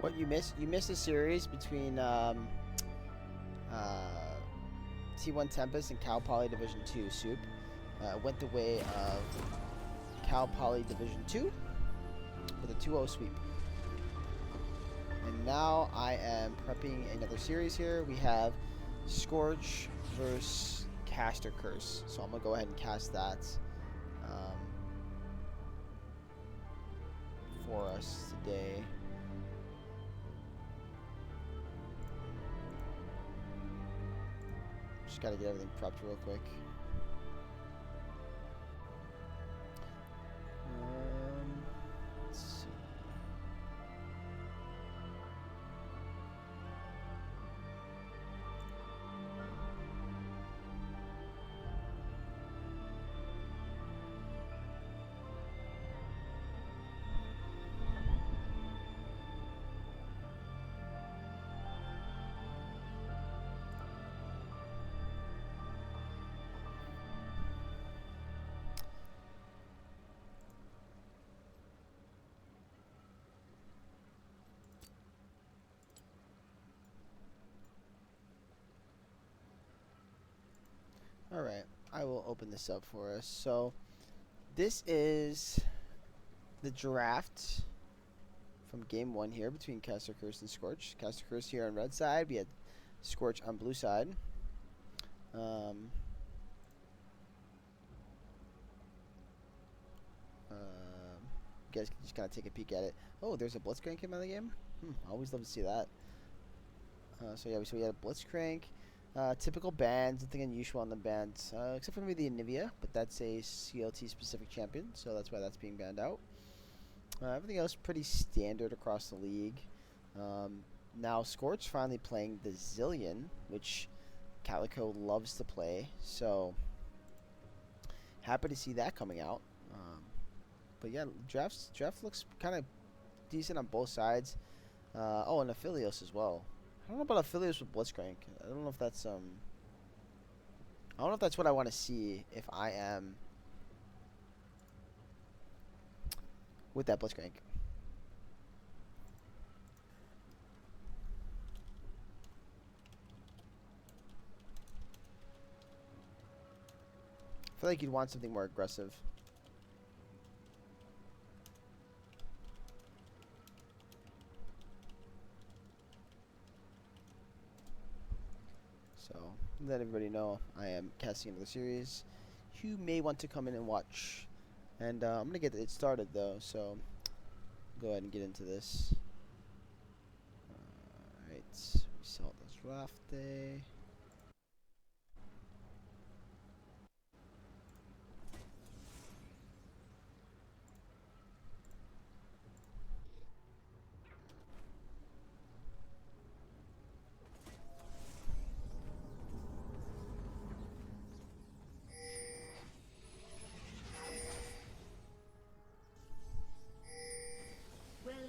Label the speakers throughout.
Speaker 1: What you missed? You missed a series between T1 Tempest and Cal Poly Division 2 Soup. Went the way of Cal Poly Division 2 with a 2-0 sweep. And now I am prepping another series here. We have Scorch versus Caster Curse. So I'm going to go ahead and cast that for us today. Just got to get everything prepped real quick. Let's see. Alright, I will open this up for us. So, this is the draft from game 1 here between Caster Curse and Scorch. Caster Curse here on red side. We had Scorch on blue side. You guys can just kind of take a peek at it. Oh, there's a Blitzcrank in the game. Always love to see that. So yeah, we had a Blitzcrank. Typical bands, nothing unusual on the bands, except for maybe the Anivia, but that's a CLT specific champion, so that's why that's being banned out. Everything else pretty standard across the league. Now Scorch finally playing the Zillion, which Calico loves to play, so happy to see that coming out. But yeah, draft looks kind of decent on both sides. Oh, and Aphelios as well. I don't know about Aphelios with Blitzcrank. I don't know if that's I don't know if that's what I want to see if I am with that Blitzcrank. I feel like you'd want something more aggressive. So, let everybody know I am casting another series. You may want to come in and watch. And I'm going to get it started though, so go ahead and get into this. Alright, we saw this draft day.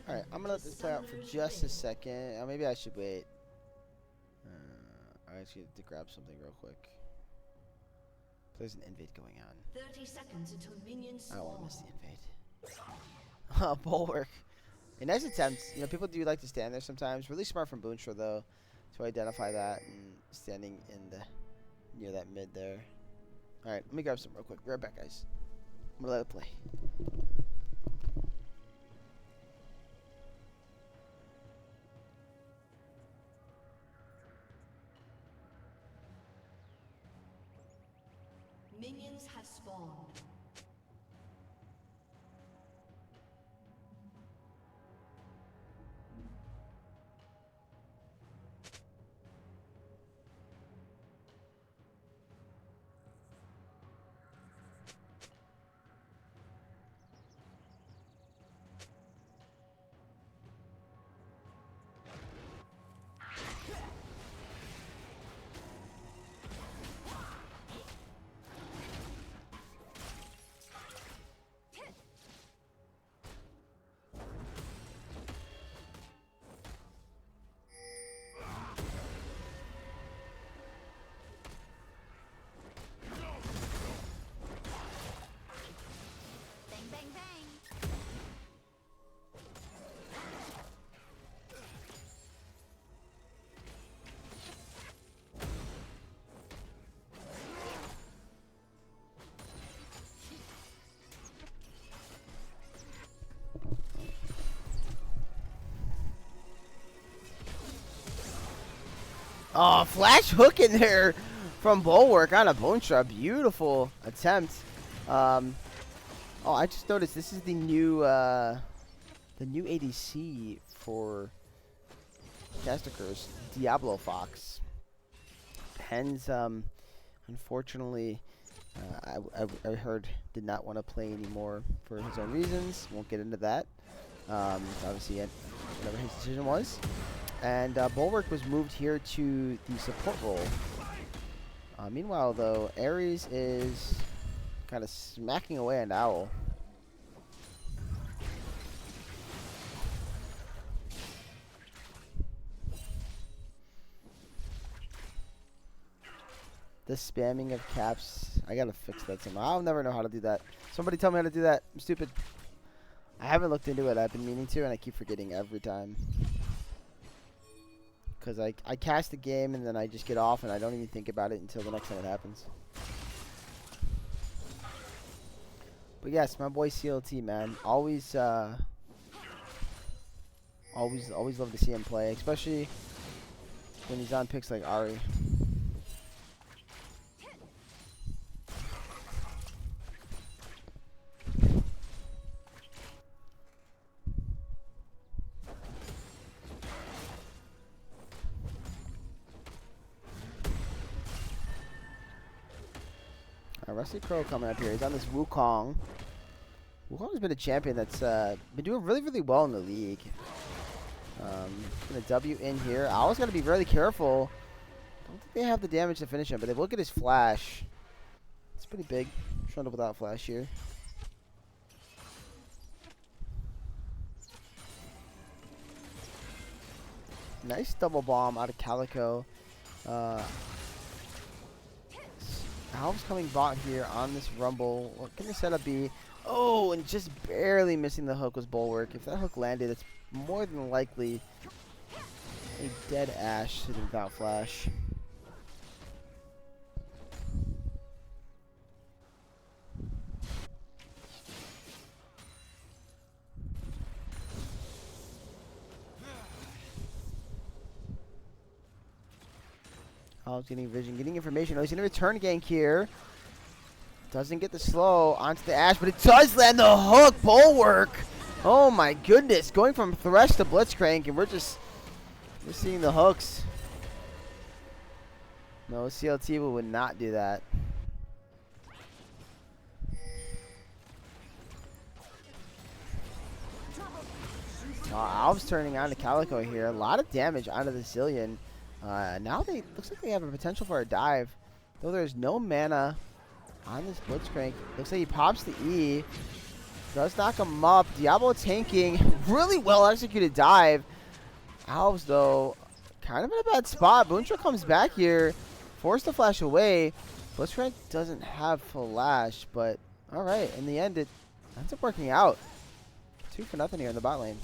Speaker 1: Alright, I'm gonna let this play out for just a second. Maybe I should wait. I actually have to grab something real quick. There's an invade going on.
Speaker 2: 30 seconds until minions spawn.
Speaker 1: I don't want to miss the invade. Bulwark. A nice attempt. You know, people do like to stand there sometimes. Really smart from Boonstra though, to identify that and standing in the near that mid there. Alright, let me grab some real quick. Be right back, guys. I'm gonna let it play.
Speaker 2: Minions have spawned.
Speaker 1: Oh, flash hook in there from Bulwark on a Bone Shrub. Beautiful attempt. Oh, I just noticed this is the new ADC for Caster Curse, Diablo Fox. Pens, unfortunately, I heard did not want to play anymore for his own reasons. Won't get into that. Obviously, whatever his decision was. And Bulwark was moved here to the support role. Meanwhile, though, Ares is kind of smacking away on Owl. The spamming of caps, I gotta fix that somehow. I'll never know how to do that. Somebody tell me how to do that. I'm stupid. I haven't looked into it. I've been meaning to, and I keep forgetting every time. Because I cast the game, and then I just get off, and I don't even think about it until the next time it happens. But yes, my boy CLT, man. Always love to see him play, especially when he's on picks like Ari. Rusty Crow coming up here. He's on this Wukong. Wukong's been a champion that's been doing really, really well in the league. Gonna W in here. Owl's got to be really careful. Don't think they have the damage to finish him, but if you look at his flash, it's pretty big. Trundle without flash here. Nice double bomb out of Calico. Owl's coming bot here on this Rumble. What can the setup be? Oh, and just barely missing the hook was Bulwark. If that hook landed, it's more than likely a dead Ashe sitting without flash. Owl's getting vision, getting information. Oh, he's going to return gank here. Doesn't get the slow onto the Ashe, but it does land the hook. Bulwark. Oh my goodness. Going from Thresh to Blitzcrank, and we're seeing the hooks. No, CLT would not do that. Alv's turning on to Calico here. A lot of damage onto the Zillion. Now looks like they have a potential for a dive. Though there's no mana on this Blitzcrank. Looks like he pops the E. Does knock him up. Diablo tanking. Really well executed dive. Alves, though, kind of in a bad spot. Boonstra comes back here. Forced to flash away. Blitzcrank doesn't have flash, but alright. In the end, it ends up working out. 2-0 here in the bot lane.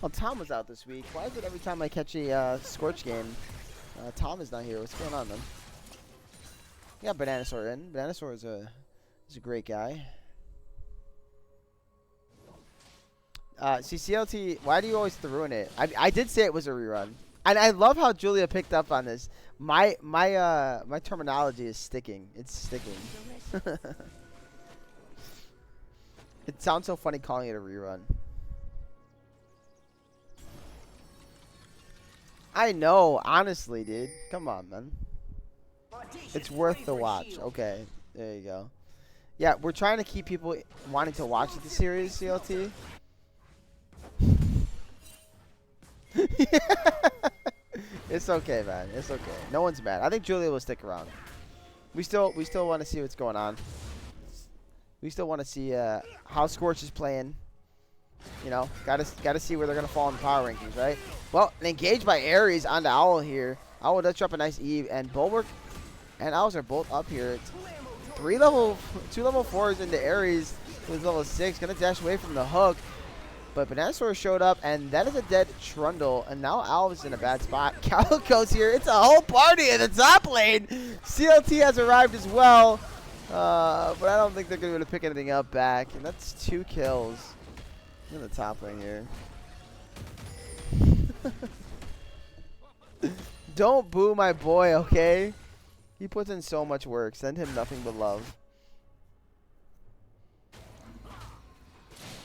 Speaker 1: Well, Tom was out this week. Why is it every time I catch a Scorch game, Tom is not here? What's going on, man? We got Bananasaur in. Bananasaur is a great guy. See, CLT, why do you always ruin it? I did say it was a rerun. And I love how Julia picked up on this. My terminology is sticking. It's sticking. It sounds so funny calling it a rerun. I know, honestly, dude. Come on, man. It's worth the watch. Okay, there you go. Yeah, we're trying to keep people wanting to watch the series, CLT. It's okay, man. It's okay. No one's mad. I think Julia will stick around. We still want to see what's going on. We still want to see how Scorch is playing. You know, gotta see where they're gonna fall in the power rankings, right? Well, an engage by Ares onto Owl here. Owl does drop a nice Eve, and Bulwark and Owls are both up here. It's 2 level 4s into Ares, who's level 6, gonna dash away from the hook. But Bananasaur showed up, and that is a dead Trundle, and now Owl is in a bad spot. Calico's here. It's a whole party in the top lane. CLT has arrived as well, but I don't think they're gonna be able to pick anything up back, and that's 2 kills in the top lane here. Don't boo my boy, okay? He puts in so much work. Send him nothing but love.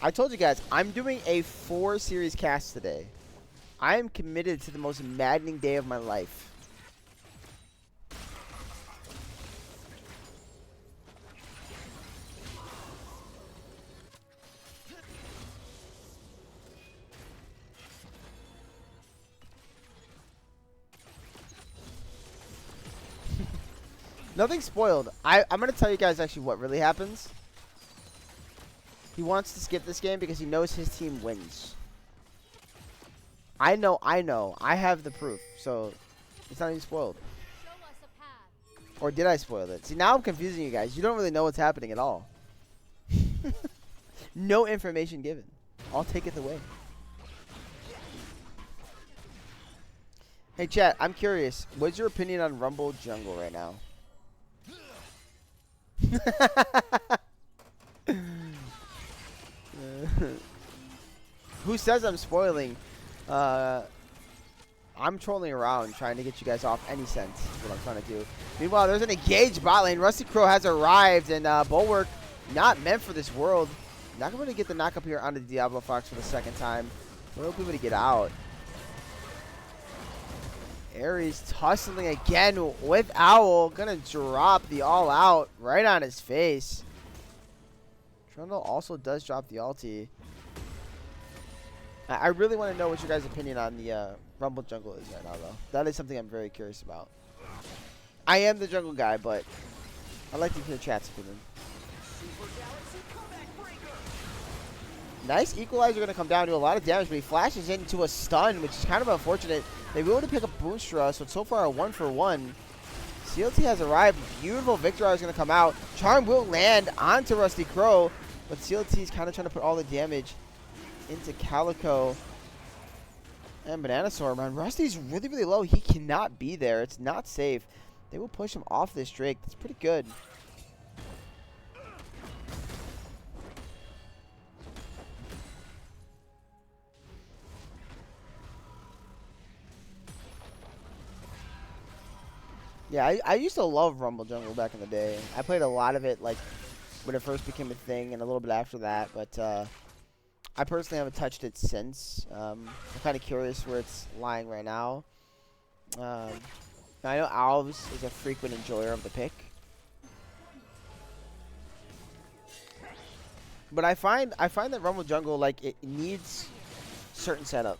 Speaker 1: I told you guys, I'm doing a 4-series cast today. I am committed to the most maddening day of my life. Nothing spoiled. I'm going to tell you guys actually what really happens. He wants to skip this game because he knows his team wins. I know. I have the proof. So, it's not even spoiled. Or did I spoil it? See, now I'm confusing you guys. You don't really know what's happening at all. No information given. I'll take it away. Hey, chat, I'm curious. What's your opinion on Rumble Jungle right now? Who says I'm spoiling? I'm trolling around trying to get you guys off any sense is what I'm trying to do. Meanwhile, there's an engaged bot lane. Rusty Crow has arrived, and Bulwark not meant for this world. Not going to get the knock up here onto the Diablo Fox for the second time. We'll be able to get out. Ares tussling again with Owl. Gonna drop the all out right on his face. Trundle also does drop the ulti. I really want to know what your guys' opinion on the Rumble Jungle is right now, though. That is something I'm very curious about. I am the jungle guy, but I'd like to hear chat's opinion. Nice equalizer going to come down to a lot of damage, but he flashes into a stun, which is kind of unfortunate. They were able to pick up Boonstra, so it's so far a 1-for-1. CLT has arrived. Beautiful Victor is going to come out. Charm will land onto Rusty Crow, but CLT is kind of trying to put all the damage into Calico and Bananasaur. Man, Rusty's really, really low. He cannot be there. It's not safe. They will push him off this Drake. That's pretty good. Yeah, I used to love Rumble Jungle back in the day. I played a lot of it, like, when it first became a thing and a little bit after that, but I personally haven't touched it since. I'm kind of curious where it's lying right now. I know Alves is a frequent enjoyer of the pick. But I find that Rumble Jungle, like, it needs certain setup.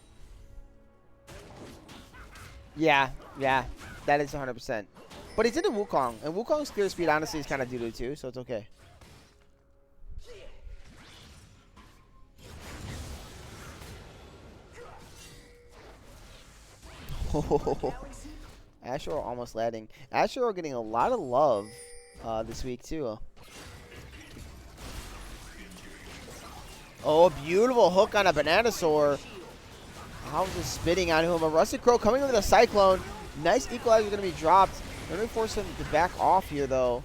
Speaker 1: Yeah, that is 100%. But he's into Wukong, and Wukong's clear speed honestly is kind of doo-doo too, so it's okay. Asher almost landing. Asher getting a lot of love this week too. Oh, beautiful hook on a Bananasaur. How's it spitting on him? A Rusted Crow coming with a Cyclone. Nice equalizer going to be dropped. They're going to force him to back off here, though.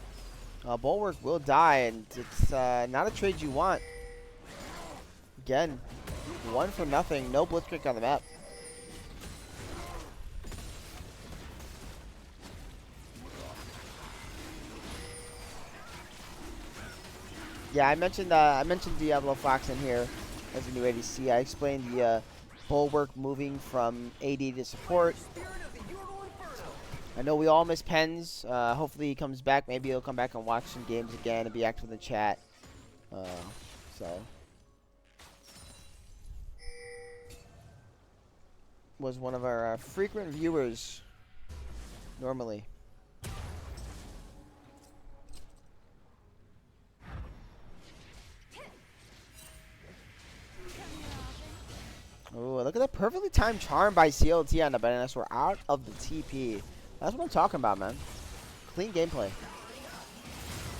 Speaker 1: Bulwark will die, and it's not a trade you want. Again, 1-for-0. No Blitzcrank on the map. Yeah, I mentioned Diablo Fox in here as a new ADC. I explained the Bulwark moving from AD to support. I know we all miss Pens. Hopefully he comes back. Maybe he'll come back and watch some games again and be active in the chat. Was one of our frequent viewers normally. Oh, look at that perfectly timed charm by CLT on the Bananasaur. We're out of the TP. That's what I'm talking about, man. Clean gameplay.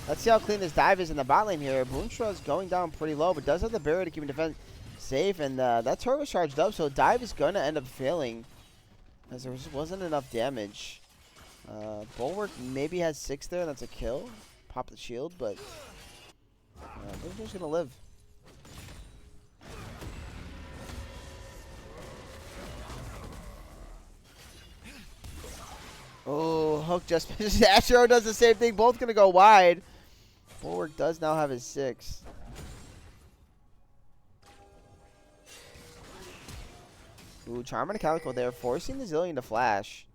Speaker 1: Let's see how clean this dive is in the bot lane here. Boonstra is going down pretty low, but does have the barrier to keep him defense safe. And that turret was charged up, so dive is going to end up failing, as there just wasn't enough damage. Bulwark maybe has 6 there. That's a kill. Pop the shield, but Boonstra's going to live. Oh, Hook just Astro does the same thing. Both gonna go wide. Bulwark does now have his 6. Ooh, Charm and Calico there, forcing the Zillion to flash.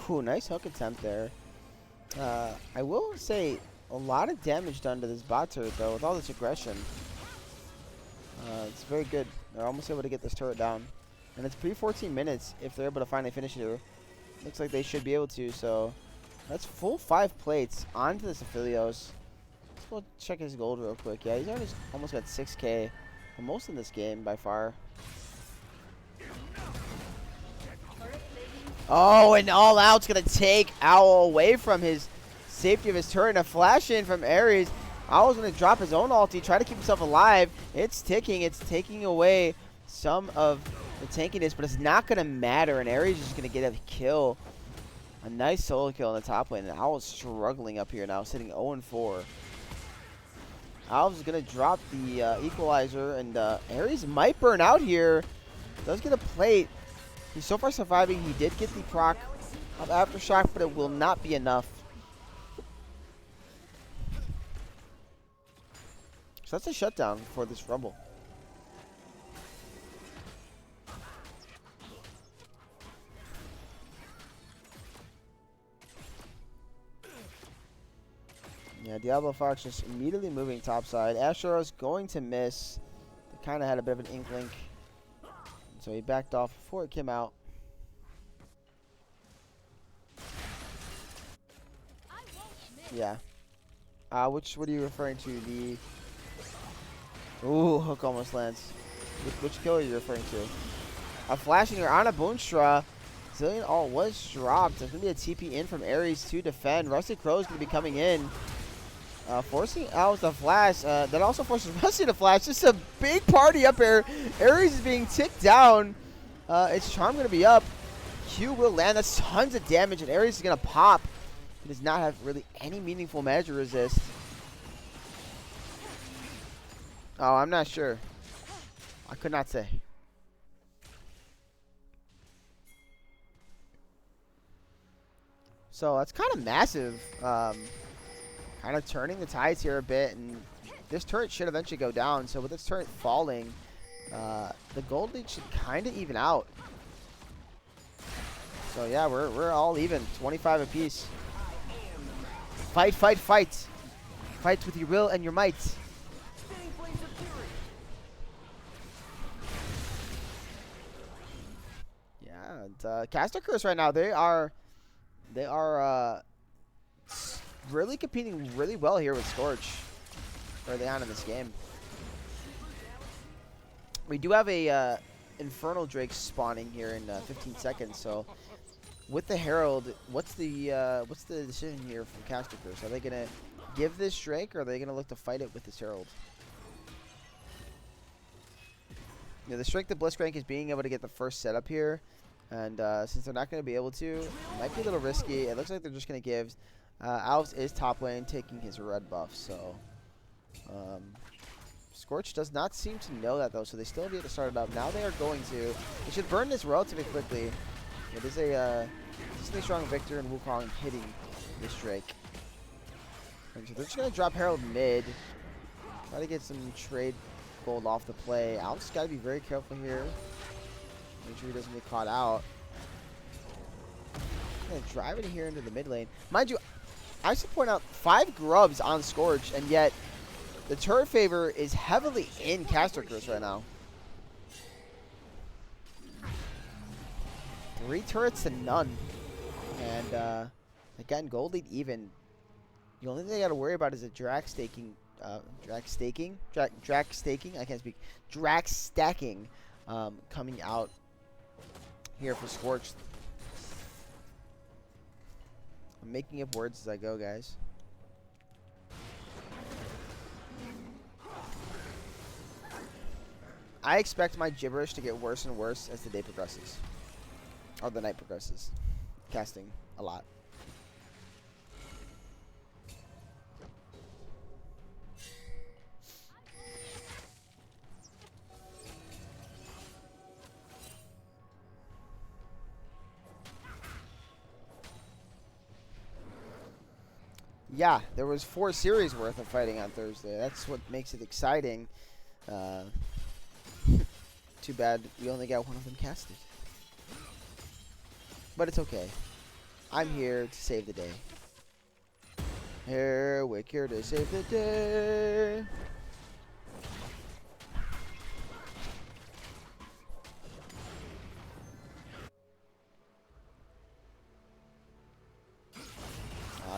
Speaker 1: Ooh, nice hook attempt there. I will say a lot of damage done to this bot turret though with all this aggression. It's very good. They're almost able to get this turret down. And it's pre-14 minutes if they're able to finally finish it. Looks like they should be able to, so that's full 5 plates onto this Aphelios. Let's go check his gold real quick. Yeah, he's already almost got 6k. The most in this game by far. Oh, and All Out's going to take Owl away from his safety of his turret. And a flash in from Ares. Owl's going to drop his own ulti, try to keep himself alive. It's ticking. It's taking away some of the tankiness, but it's not going to matter. And Ares is just going to get a kill. A nice solo kill in the top lane. And Owl's struggling up here now, sitting 0-4. Owl's going to drop the equalizer, and Ares might burn out here. Does get a plate. He's so far surviving. He did get the proc of Aftershock, but it will not be enough. So that's a shutdown for this Rumble. Yeah, Diablo Fox just immediately moving topside. Astro's going to miss. They kind of had a bit of an inkling. So he backed off before it came out. Yeah. What are you referring to? The... Ooh, hook almost lands. Which kill are you referring to? A flashing here on a Boonstra. Zillion ult was dropped. There's going to be a TP in from Ares to defend. Rusty Crow is going to be coming in. Forcing out the flash. That also forces Rusty to flash. Just a big party up here. Ares is being ticked down. Its charm going to be up. Q will land. That's tons of damage, and Ares is going to pop. He does not have really any meaningful magic resist. Oh, I'm not sure. I could not say. So that's kind of massive. Kind of turning the tides here a bit, and this turret should eventually go down. So with this turret falling, the gold lead should kind of even out. So yeah, we're all even, 25 apiece. Fight, fight, fight! Fight with your will and your might. Yeah, and Caster Curse right now, they are really competing really well here with Scorch early on in this game. We do have a Infernal Drake spawning here in 15 seconds, so with the Herald, what's the decision here from Caster Curse? Are they gonna give this Drake, or are they gonna look to fight it with this Herald? Yeah, the Drake, the Blitzcrank is being able to get the first setup here, and since they're not gonna be able to, it might be a little risky. It looks like they're just gonna give. Alves is top lane, taking his red buff, so Scorch does not seem to know that though, so they still need to start it up. Now they are going to. They should burn this relatively quickly. It is a decently strong Victor and Wukong hitting this Drake. And so they're just going to drop Herald mid. Try to get some trade gold off the play. Alves got to be very careful here. Make sure he doesn't get caught out. Going to drive it here into the mid lane. Mind you, I should point out 5 grubs on Scorch, and yet the turret favor is heavily in Caster Curse right now. 3 turrets to none. And again, gold lead even. The only thing they got to worry about is a Drax staking. Drax stacking? I can't speak. Drax stacking coming out here for Scorch. I'm making up words as I go, guys. I expect my gibberish to get worse and worse as the day progresses. Or the night progresses. Casting a lot. Yeah, there was 4 series worth of fighting on Thursday. That's what makes it exciting. Too bad we only got one of them casted. But it's okay. I'm here to save the day. Here, we're here to save the day.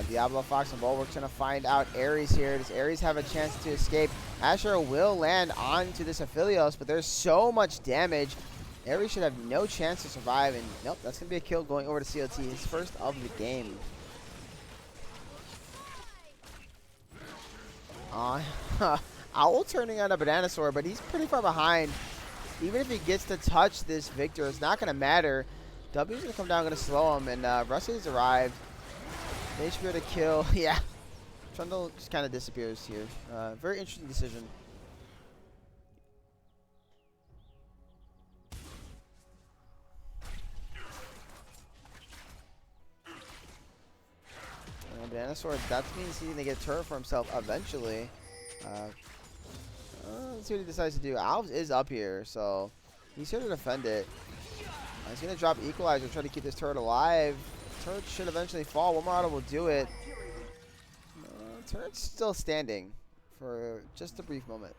Speaker 1: Diablo, Fox, and Bulwark's going to find out Ares here. Does Ares have a chance to escape? Asher will land onto this Aphelios, but there's so much damage. Ares should have no chance to survive, and nope, that's going to be a kill going over to COT. His first of the game. Owl turning on a Bananasaur, but he's pretty far behind. Even if he gets to touch this Victor, it's not going to matter. W's going to come down, going to slow him, and Rusty's arrived. They should be able to kill. Yeah. Trundle just kind of disappears here. Very interesting decision. Bananasaur, that means he's going to get a turret for himself eventually. Let's see what he decides to do. Alves is up here, so he's here to defend it. He's going to drop Equalizer, try to keep this turret alive. Turret should eventually fall. One more auto will do it. Turret's still standing for just a brief moment.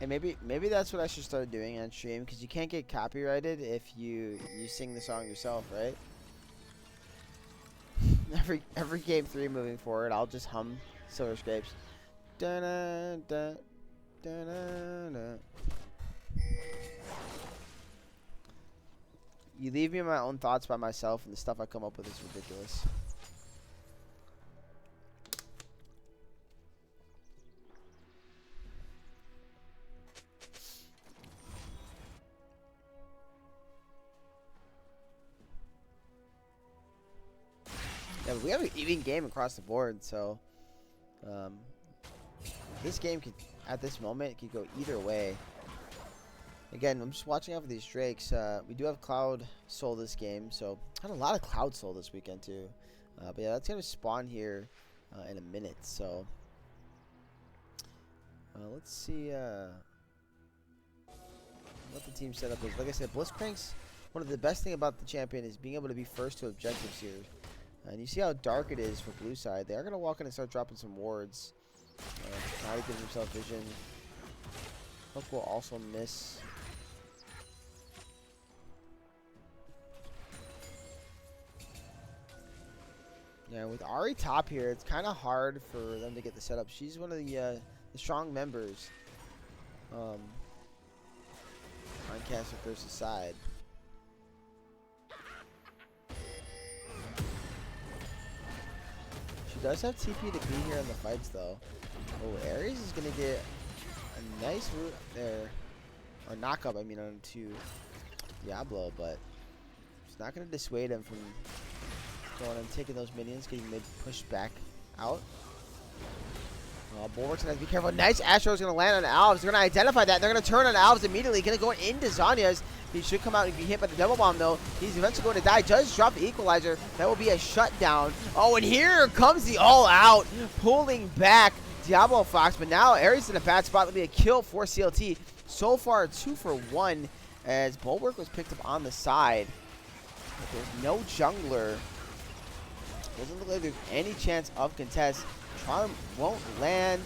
Speaker 1: And maybe that's what I should start doing on stream, because you can't get copyrighted if you sing the song yourself, right? every game 3 moving forward, I'll just hum Silver Scrapes. Da -da -da, da -da -da. You leave me my own thoughts by myself, and the stuff I come up with is ridiculous. Yeah, but we have an even game across the board, so this game could, at this moment, it could go either way. Again, I'm just watching out for these Drakes. We do have Cloud Soul this game, so had a lot of Cloud Soul this weekend too. But yeah, that's gonna spawn here in a minute. So let's see what the team setup is. Like I said, Blitzcrank's one of the best thing about the champion is being able to be first to objectives here. And you see how dark it is for blue side. They are going to walk in and start dropping some wards. Now he gives himself vision. Hook will also miss. Yeah, with Ari top here, it's kind of hard for them to get the setup. She's one of the strong members on Caster Thirst's side. She does have TP to be here in the fights, though. Oh, Ares is going to get a nice root there. Or knock-up, I mean, onto Diablo, but it's not going to dissuade him from going and taking those minions, getting mid pushed back out. Bulwark's going to have to be careful. Nice Astro's going to land on Alves. They're going to identify that. They're going to turn on Alves immediately. Going to go into Zanya's. He should come out and be hit by the double bomb, though. He's eventually going to die. Does drop the equalizer. That will be a shutdown. Oh, and here comes the all-out, pulling back Diablo Fox. But now Ares in a bad spot. That'll be a kill for CLT. So far, 2 for 1 as Bulwark was picked up on the side. But there's no jungler. Doesn't look like there's any chance of contest. Charm won't land.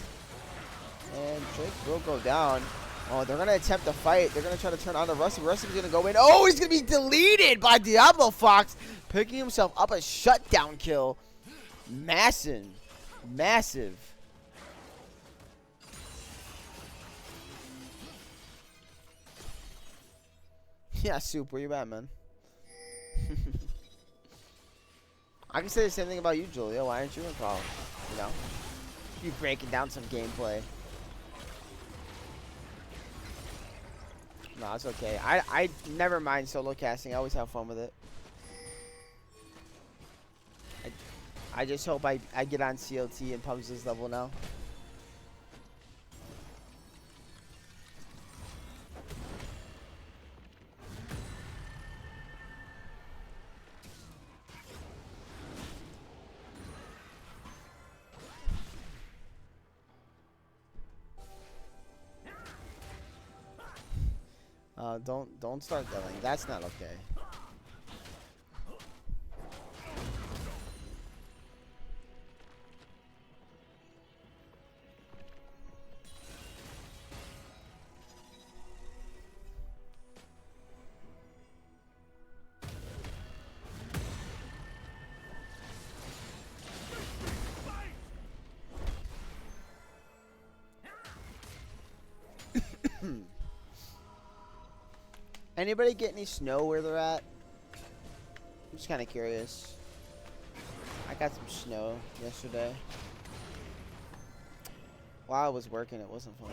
Speaker 1: And Drake will go down. Oh, they're gonna attempt to fight. They're gonna try to turn on the Rusty. Rusty's gonna go in. Oh, he's gonna be deleted by Diablo Fox, picking himself up a shutdown kill. Massive, massive. Yeah, Soup, where you at, man? I can say the same thing about you, Julia. Why aren't you involved? You know, you breaking down some gameplay. No, it's okay. I never mind solo casting. I always have fun with it. I just hope I get on CLT and publish this level now. Don't start yelling. That's not okay. Anybody get any snow where they're at? I'm just kind of curious. I got some snow yesterday. While I was working, it wasn't fun.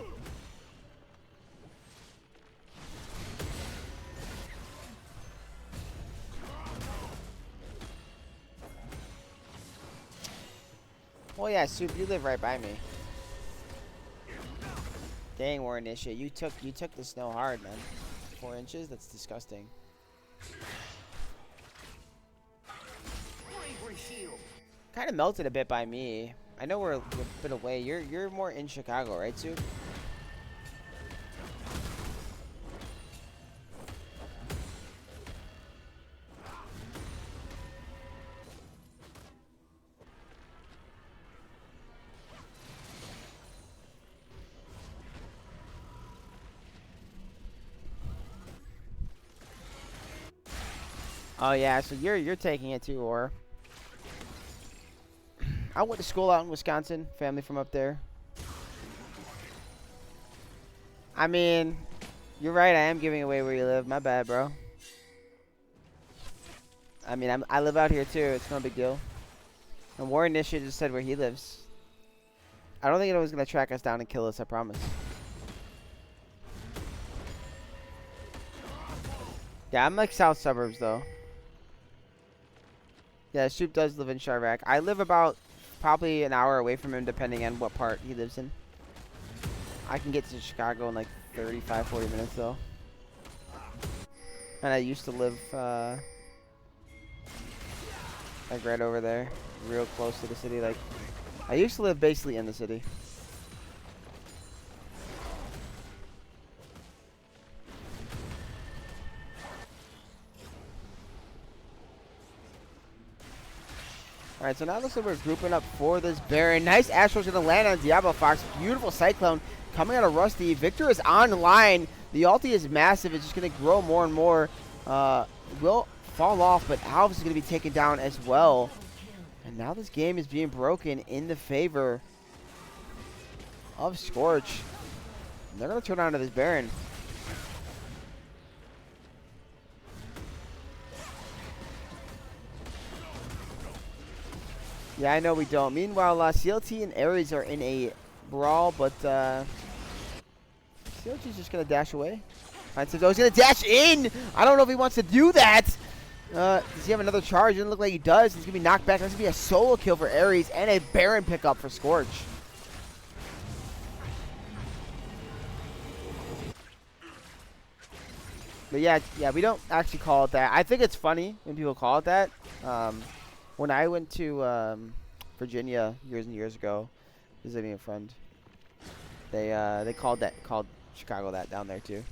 Speaker 1: Oh yeah, Soup, you live right by me. Dang, War Initiate, you took the snow hard, man. 4 inches? That's disgusting. Kind of melted a bit by me. I know we're a bit away. You're more in Chicago, right, Soup? Oh yeah, so you're taking it too, or I went to school out in Wisconsin, family from up there. I mean, you're right, I am giving away where you live. My bad, bro. I mean, I live out here too. It's no big deal. And War Initiate just said where he lives. I don't think anyone's gonna track us down and kill us, I promise. Yeah, I'm like south suburbs though. Yeah, Soup does live in Chirac. I live about probably an hour away from him, depending on what part he lives in. I can get to Chicago in like 35, 40 minutes, though. And I used to live, like right over there, real close to the city. Like, I used to live basically in the city. Alright, so now it looks like we're grouping up for this Baron. Nice Astro's going to land on Diablo Fox. Beautiful Cyclone coming out of Rusty. Victor is online. The ulti is massive. It's just going to grow more and more. Will fall off, but Alves is going to be taken down as well. And now this game is being broken in the favor of Scorch. And they're going to turn on to this Baron. Yeah, I know we don't. Meanwhile, CLT and Ares are in a brawl, but CLT's just going to dash away. Finds him, though. He's going to dash in! I don't know if he wants to do that! Does he have another charge? It doesn't look like he does. He's going to be knocked back. That's going to be a solo kill for Ares and a Baron pickup for Scorch. But yeah, we don't actually call it that. I think it's funny when people call it that. When I went to Virginia years and years ago, visiting a friend, they called Chicago that down there too.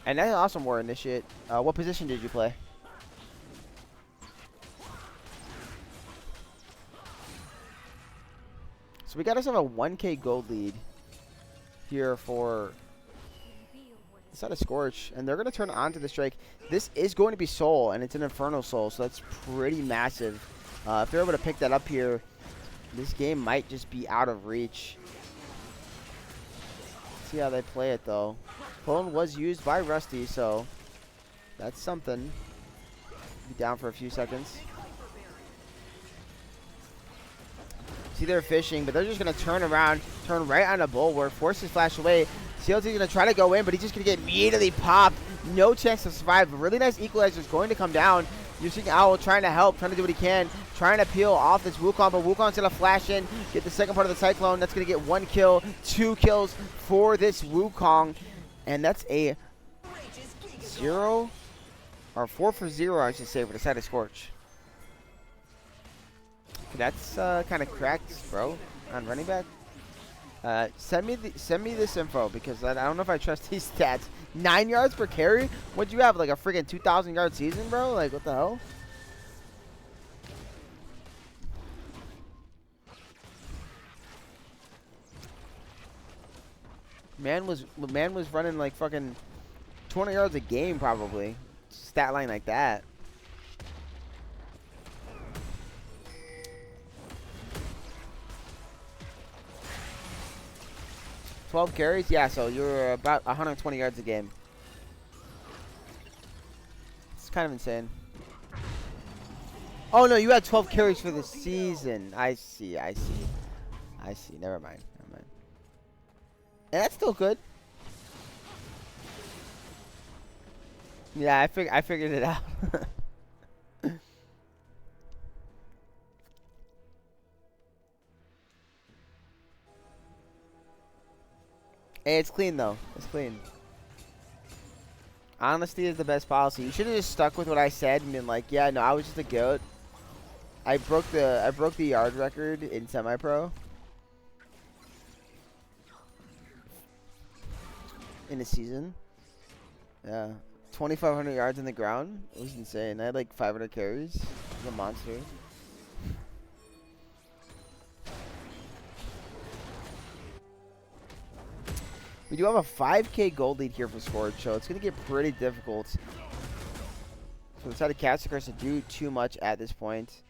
Speaker 1: And that's an awesome War Initiate. What position did you play? So we got ourselves a 1K gold lead here for the side of Scorch. And they're going to turn onto the strike. This is going to be Soul, and it's an Infernal Soul, so that's pretty massive. If they're able to pick that up here, this game might just be out of reach. See how they play it, though. Clone was used by Rusty, so that's something. Be down for a few seconds. See, they're fishing, but they're just going to turn around, turn right on a Bulwark, force his flash away. CLT is going to try to go in, but he's just going to get immediately popped. No chance to survive. A really nice equalizer is going to come down. You're seeing Owl trying to help, trying to do what he can, trying to peel off this Wukong, but Wukong's going to flash in, get the second part of the Cyclone. That's going to get 1 kill, 2 kills for this Wukong. And that's a 4 for 0, I should say, for the side of Scorch. That's kind of cracked, bro, on running back. Send me this info, because I don't know if I trust these stats. 9 yards per carry? What'd you have, like a freaking 2,000 yard season, bro? Like, what the hell? Man was running like fucking 20 yards a game, probably. Stat line like that. $12 carries? Yeah, so you're about 120 yards a game. It's kind of insane. Oh, no, you had 12 carries for the season. I see. Never mind. And that's still good. Yeah, I figured it out. Hey, it's clean though. It's clean. Honesty is the best policy. You should have just stuck with what I said and been like, yeah, no, I was just a goat. I broke the yard record in semi-pro. In a season. Yeah. 2,500 yards in the ground. It was insane. I had like 500 carries. I'm a monster. We do have a 5K gold lead here for Scorch, so it's going to get pretty difficult for the side of Cassacres to do too much at this point.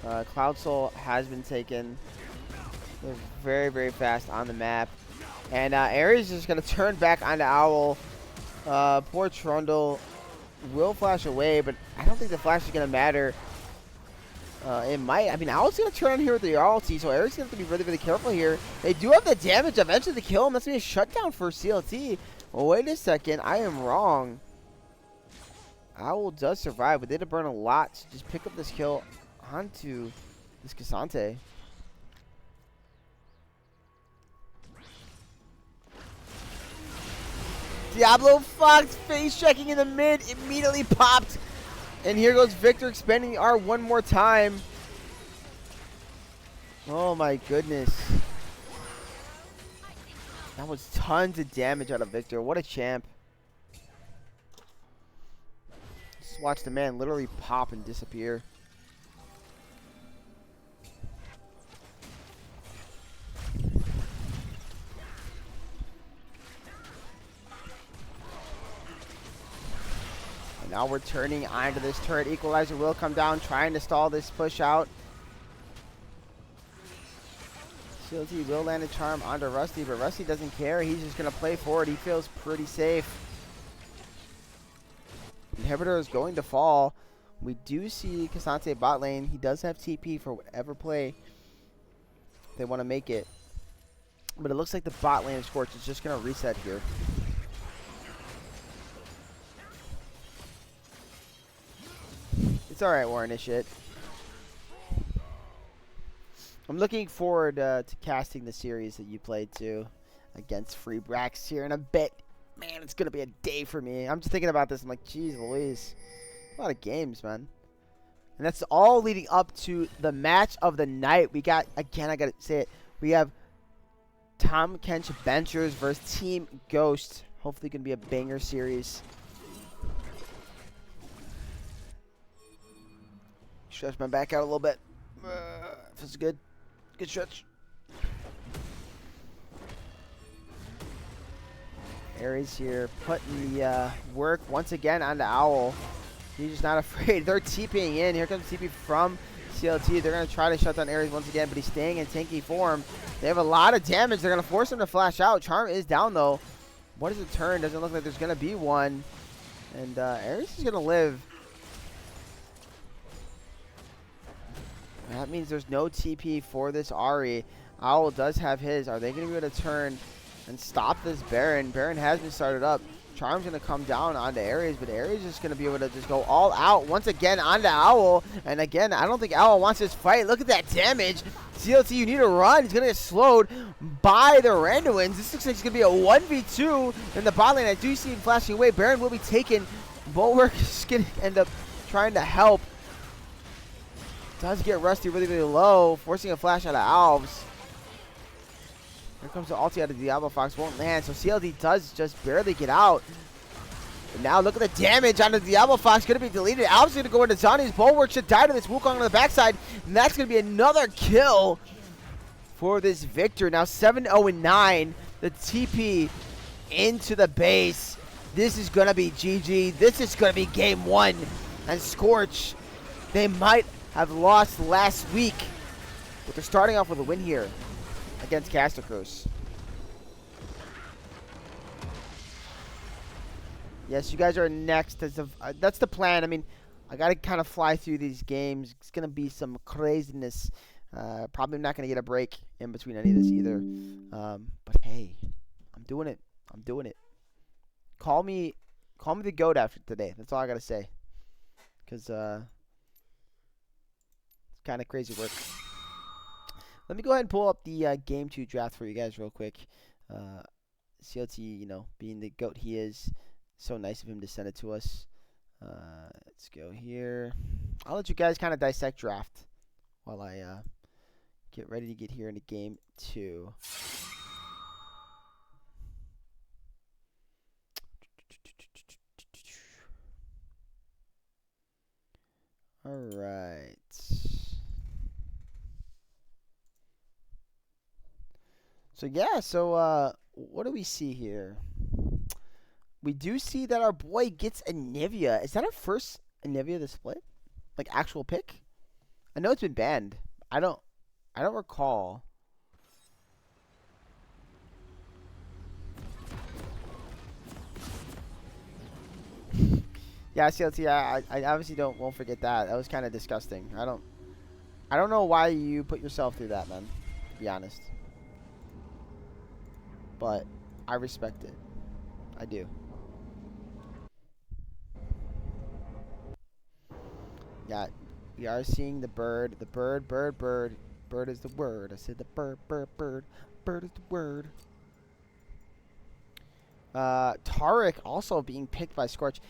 Speaker 1: Cloud Soul has been taken. They're very, very fast on the map. And Ares is just going to turn back onto Owl. Poor Trundle will flash away, but I don't think the flash is going to matter. It might. I mean, Owl's going to turn on here with the ulti, so Eric's going to have to be really, really careful here. They do have the damage eventually to kill him. That's going to be a shutdown for CLT. Well, wait a second. I am wrong. Owl does survive, but they had to burn a lot to just pick up this kill onto this Cassante. Diablo fucked. Face checking in the mid. Immediately popped. And here goes Victor expanding the R one more time. Oh my goodness. That was tons of damage out of Victor. What a champ. Just watch the man literally pop and disappear. Now we're turning onto this turret. Equalizer will come down, trying to stall this push out. CLT will land a charm onto Rusty, but Rusty doesn't care. He's just going to play forward. He feels pretty safe. Inhibitor is going to fall. We do see Cassante bot lane. He does have TP for whatever play they want to make it. But it looks like the bot lane of Scorch is just going to reset here. It's alright, War Initiate. I'm looking forward to casting the series that you played too against Free Brax here in a bit. Man, it's going to be a day for me. I'm just thinking about this. I'm like, geez Louise. A lot of games, man. And that's all leading up to the match of the night. We got, again, I got to say it. We have Tom Kench Benchers versus Team Ghost. Hopefully going to be a banger series. Stretch my back out a little bit. Feels good. Good stretch. Ares here putting the work once again on the Owl. He's just not afraid. They're TPing in. Here comes TP from CLT. They're going to try to shut down Ares once again, but he's staying in tanky form. They have a lot of damage. They're going to force him to flash out. Charm is down, though. What is the turn? Doesn't look like there's going to be one. And Ares is going to live. That means there's no TP for this Ahri. Owl does have his. Are they going to be able to turn and stop this Baron? Baron has been started up. Charm's going to come down onto Ares, but Ares is going to be able to just go all out once again onto Owl. And again, I don't think Owl wants this fight. Look at that damage. CLT, you need to run. He's going to get slowed by the Randuins. This looks like it's going to be a 1v2 in the bot lane. I do see him flashing away. Baron will be taken. Bulwark is going to end up trying to help. Does get Rusty really, really low, forcing a flash out of Alves. Here comes the ulti out of Diablo Fox, won't land, so CLD does just barely get out. But now look at the damage on the Diablo Fox, going to be deleted. Alves is going to go into Zani's Bulwark, should die to this Wukong on the backside, and that's going to be another kill for this Victor. Now 7-0-9, the TP into the base. This is going to be GG. This is going to be game one. And Scorch, they might have lost last week, but they're starting off with a win here against Castercross. Yes, you guys are next. That's the plan. I mean, I got to kind of fly through these games. It's going to be some craziness. Probably not going to get a break in between any of this either. But hey, I'm doing it. I'm doing it. Call me the GOAT after today. That's all I got to say. Because it's kind of crazy work. Let me go ahead and pull up the Game 2 draft for you guys real quick. CLT, you know, being the GOAT he is, so nice of him to send it to us. Let's go here. I'll let you guys kind of dissect draft while I get ready to get here into Game 2. All right. So yeah, what do we see here? We do see that our boy gets Anivia. Is that our first Anivia to split? Like actual pick? I know it's been banned. I don't recall. Yeah, CLT, I obviously won't forget that. That was kind of disgusting. I don't know why you put yourself through that, man, to be honest. But I respect it. I do. Yeah, we are seeing the bird. The bird. Bird is the word. I said the bird. Bird is the word. Taric also being picked by Scorch.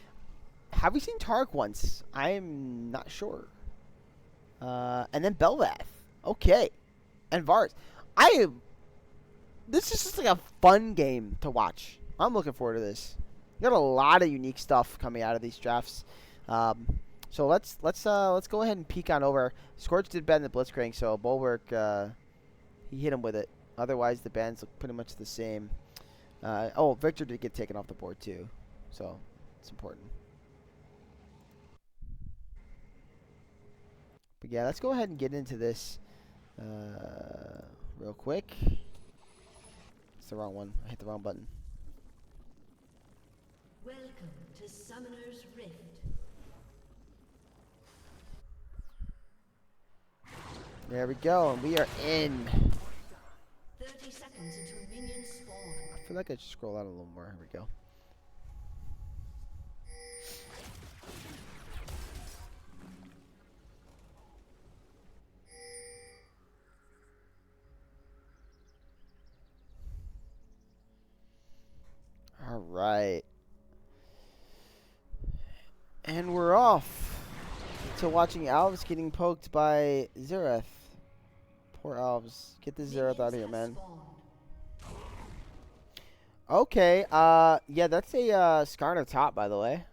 Speaker 1: Have we seen Taric once? I'm not sure. And then Belvath. Okay. And Vars. This is just like a fun game to watch. I'm looking forward to this. We got a lot of unique stuff coming out of these drafts. So let's go ahead and peek on over. Scorch did ban the Blitzcrank, so Bulwark he hit him with it. Otherwise, the bans look pretty much the same. Oh, Victor did get taken off the board too, so it's important. But yeah, let's go ahead and get into this real quick. It's the wrong one. I hit the wrong button.
Speaker 2: Welcome to Summoner's Rift.
Speaker 1: There we go, and we are in.
Speaker 2: 30 seconds until minions spawn.
Speaker 1: I feel like I should scroll out a little more. Here we go. All right. And we're off to watching Alves getting poked by Xerath. Poor Alves. Get this Xerath out of here, man. Okay. Yeah, that's a Skarner top, by the way.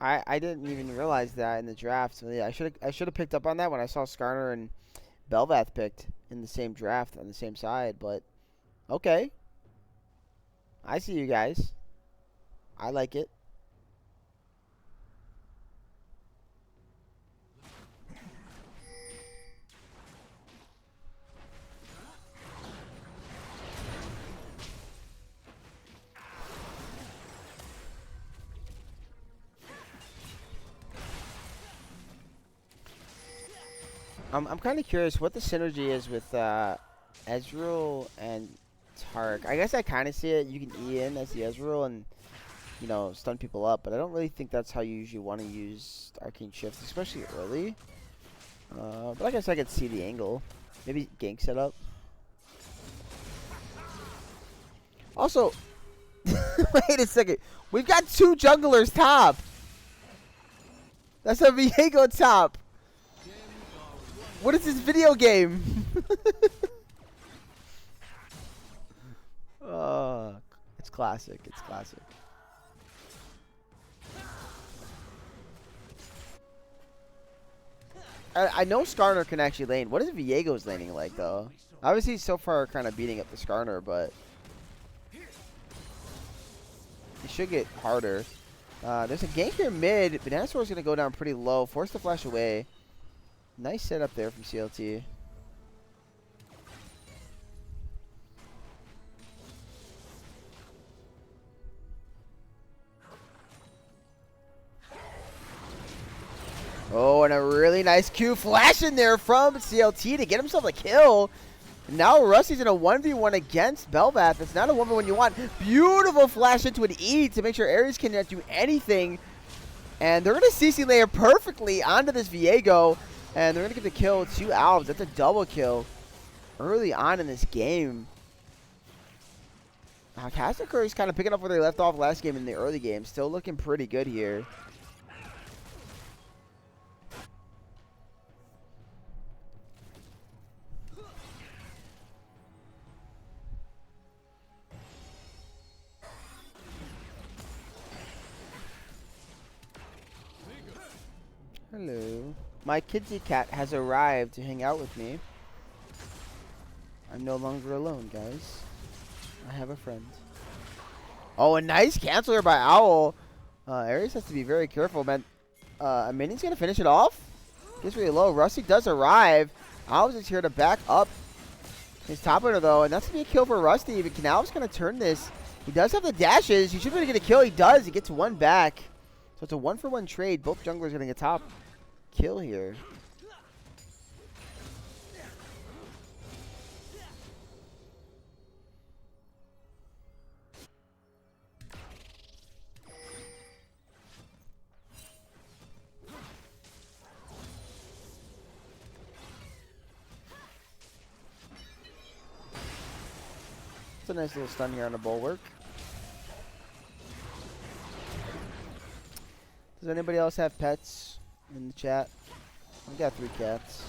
Speaker 1: I didn't even realize that in the draft. So yeah, I should have picked up on that when I saw Skarner and Belvath picked in the same draft on the same side. But okay. I see you guys. I like it. I'm kind of curious what the synergy is with Ezreal and Tark. I guess I kind of see it. You can E in as the Ezreal and, you know, stun people up, but I don't really think that's how you usually want to use Arcane Shift, especially early. But I guess I could see the angle. Maybe gank setup. Also, wait a second. We've got 2 junglers top. That's a Viego top. What is this video game? It's classic. It's classic. I know Skarner can actually lane. What is Viego's laning like, though? Obviously, so far, kind of beating up the Skarner, but he should get harder. There's a gank here mid. Bananasaur's going to go down pretty low. Force the flash away. Nice setup there from CLT. Oh, and a really nice Q flash in there from CLT to get himself a kill. Now Rusty's in a 1v1 against Belvath. It's not a 1v1 you want. Beautiful flash into an E to make sure Ares cannot do anything. And they're going to CC layer perfectly onto this Viego. And they're going to get the kill to Alves. That's a double kill early on in this game. Castle Curry's kind of picking up where they left off last game in the early game. Still looking pretty good here. Hello. My kitty cat has arrived to hang out with me. I'm no longer alone, guys. I have a friend. Oh, a nice cancel here by Owl. Ares has to be very careful, man. Minion's going to finish it off. Gets really low. Rusty does arrive. Alves is here to back up his top laner, though, and that's going to be a kill for Rusty. But Alves going to turn this. He does have the dashes. He should be able to get a kill. He does. He gets one back. So it's a 1-for-1 trade. Both junglers getting a top kill here. It's a nice little stun here on the bulwark. Does anybody else have pets in the chat? I've got 3 cats.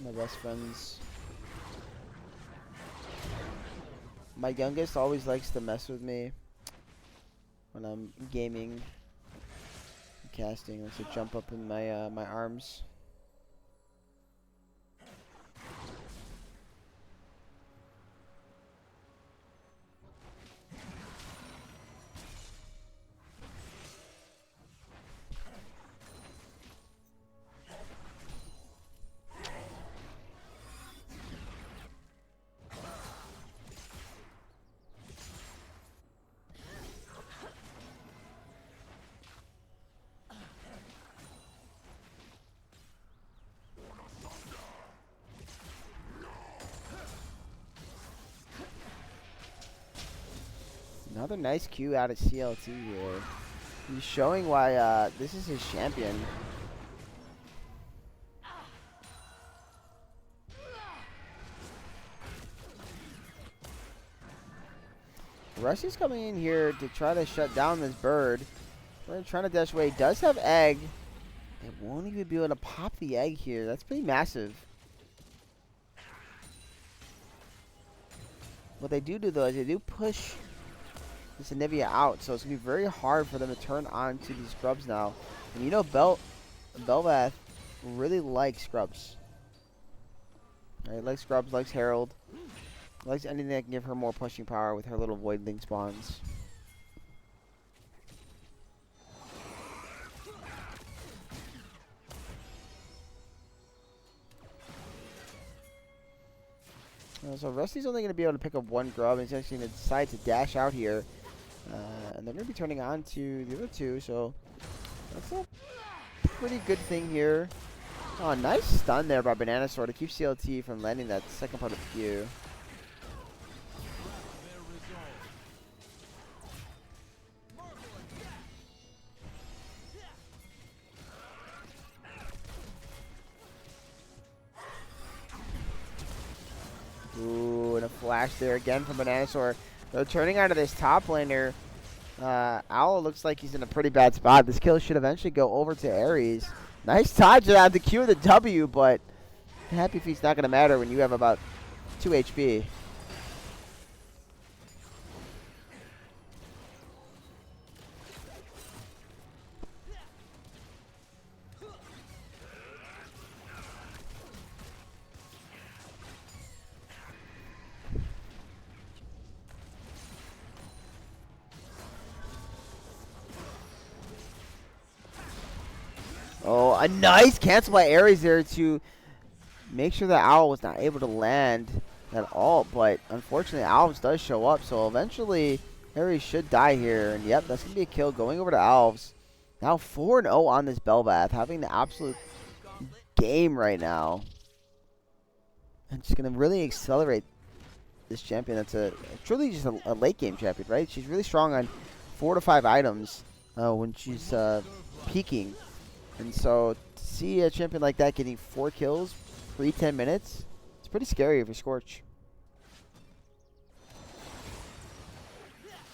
Speaker 1: My best friends. My youngest always likes to mess with me when I'm gaming and casting. Likes to jump up in my my arms. Another nice Q out of CLT here. He's showing why this is his champion. Rusty's coming in here to try to shut down this bird. We're trying to dash away. He does have egg. It won't even be able to pop the egg here. That's pretty massive. What they do though is they do push this Anivia out, so it's going to be very hard for them to turn on to these scrubs now. And you know Belvath really likes scrubs. Right, likes scrubs, likes Herald. Likes anything that can give her more pushing power with her little voidling spawns. So Rusty's only going to be able to pick up one grub, and he's actually going to decide to dash out here. And they're going to be turning on to the other two, so that's a pretty good thing here. Oh, nice stun there by Bananasaur to keep CLT from landing that second part of the Q. Ooh, and a flash there again from Bananasaur. They're turning out of this top laner. Owl looks like he's in a pretty bad spot. This kill should eventually go over to Ares. Nice dodge out the Q of the W, but Happy Feet's not going to matter when you have about 2 HP. Oh, a nice cancel by Ares there to make sure that Owl was not able to land at all. But unfortunately, Alves does show up. So eventually, Ares should die here. And yep, that's going to be a kill going over to Alves. Now 4-0 on this Bel'Veth, having the absolute game right now. And just going to really accelerate this champion. That's truly just a late game champion, right? She's really strong on 4 to 5 items when she's peaking. And so to see a champion like that getting 4 kills pre-10 minutes, it's pretty scary if you're Scorch.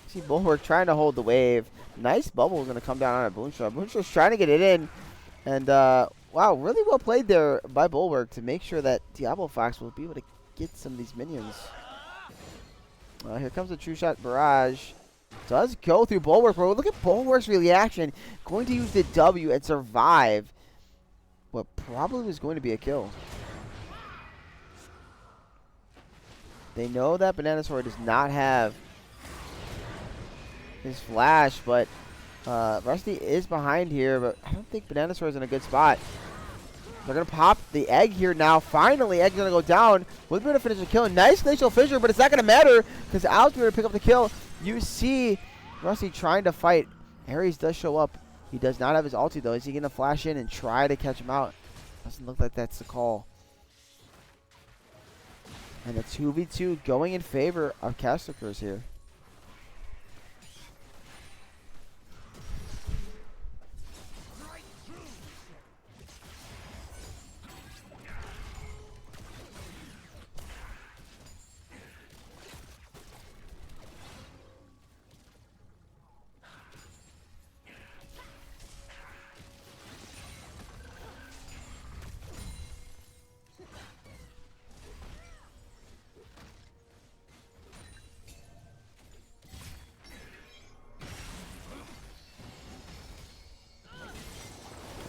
Speaker 1: See Bulwark trying to hold the wave. Nice bubble going to come down on a Boomshot. Boomshot's trying to get it in. And wow, really well played there by Bulwark to make sure that Diablo Fox will be able to get some of these minions. Here comes a True Shot Barrage. Does go through Bulwark, bro. Look at Bulwark's reaction. Going to use the W and survive what probably was going to be a kill. They know that Bananasaur does not have his flash, but Rusty is behind here, but I don't think Bananasaur is in a good spot. They're going to pop the egg here now. Finally, egg's going to go down. We're going to finish the kill. Nice glacial fissure, but it's not going to matter because Owl's going to pick up the kill. You see Rusty trying to fight. Ares does show up. He does not have his ulti, though. Is he going to flash in and try to catch him out? Doesn't look like that's the call. And the 2v2 going in favor of Castlekers here.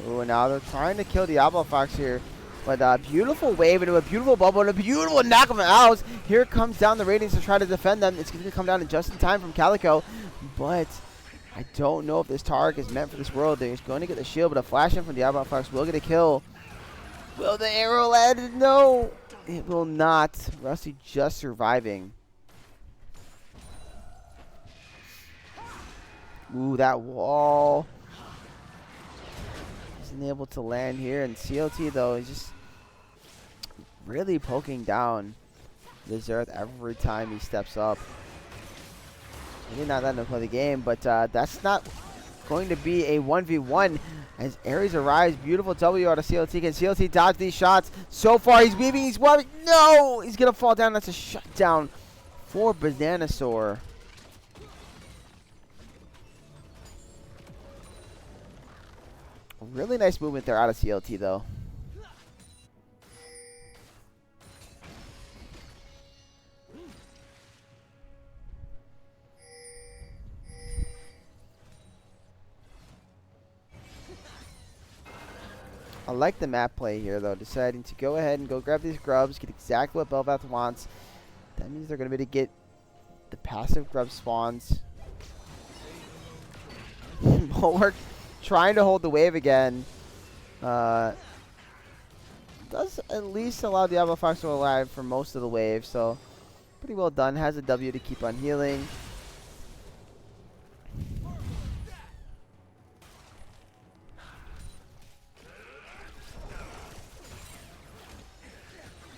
Speaker 1: Ooh, and now they're trying to kill Diablo Fox here. But a beautiful wave into a beautiful bubble and a beautiful knock of Owls. Here comes down the ratings to try to defend them. It's going to come down in just in time from Calico. But I don't know if this Targ is meant for this world. They're going to get the shield, but a flash in from Diablo Fox will get a kill. Will the arrow land? No, it will not. Rusty just surviving. Ooh, that wall. Isn't able to land here, and CLT though is just really poking down this Earth every time he steps up. Maybe not letting him play the game, but that's not going to be a 1v1 as Ares arrives. Beautiful W out of CLT. Can CLT dodge these shots? So far he's weaving, he's weaving. No! He's gonna fall down. That's a shutdown for Bananasaur. Really nice movement there out of CLT, though. I like the map play here, though. Deciding to go ahead and go grab these grubs, get exactly what Bel'Veth wants. That means they're going to be able to get the passive grub spawns. Bulwark trying to hold the wave again. Does at least allow Diablo Fox to alive for most of the wave, so pretty well done. Has a W to keep on healing.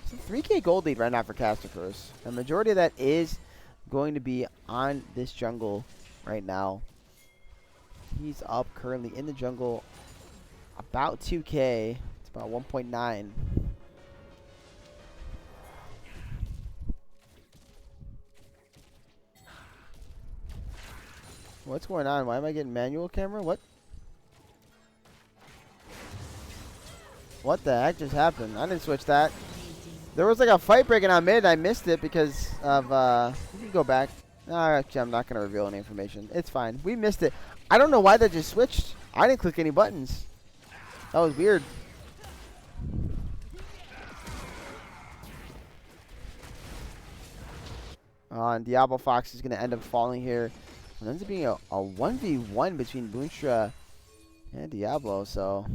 Speaker 1: It's a 3k gold lead right now for Caster Curse. The majority of that is going to be on this jungle right now. He's up currently in the jungle about 2k. It's about 1.9. What's going on? Why am I getting manual camera? What? What the heck just happened? I didn't switch that. There was like a fight breaking on mid. I missed it because of, you can go back. No, actually, I'm not going to reveal any information. It's fine. We missed it. I don't know why that just switched. I didn't click any buttons. That was weird. And Diablo Fox is going to end up falling here. It ends up being a 1v1 between Boonstra and Diablo, so...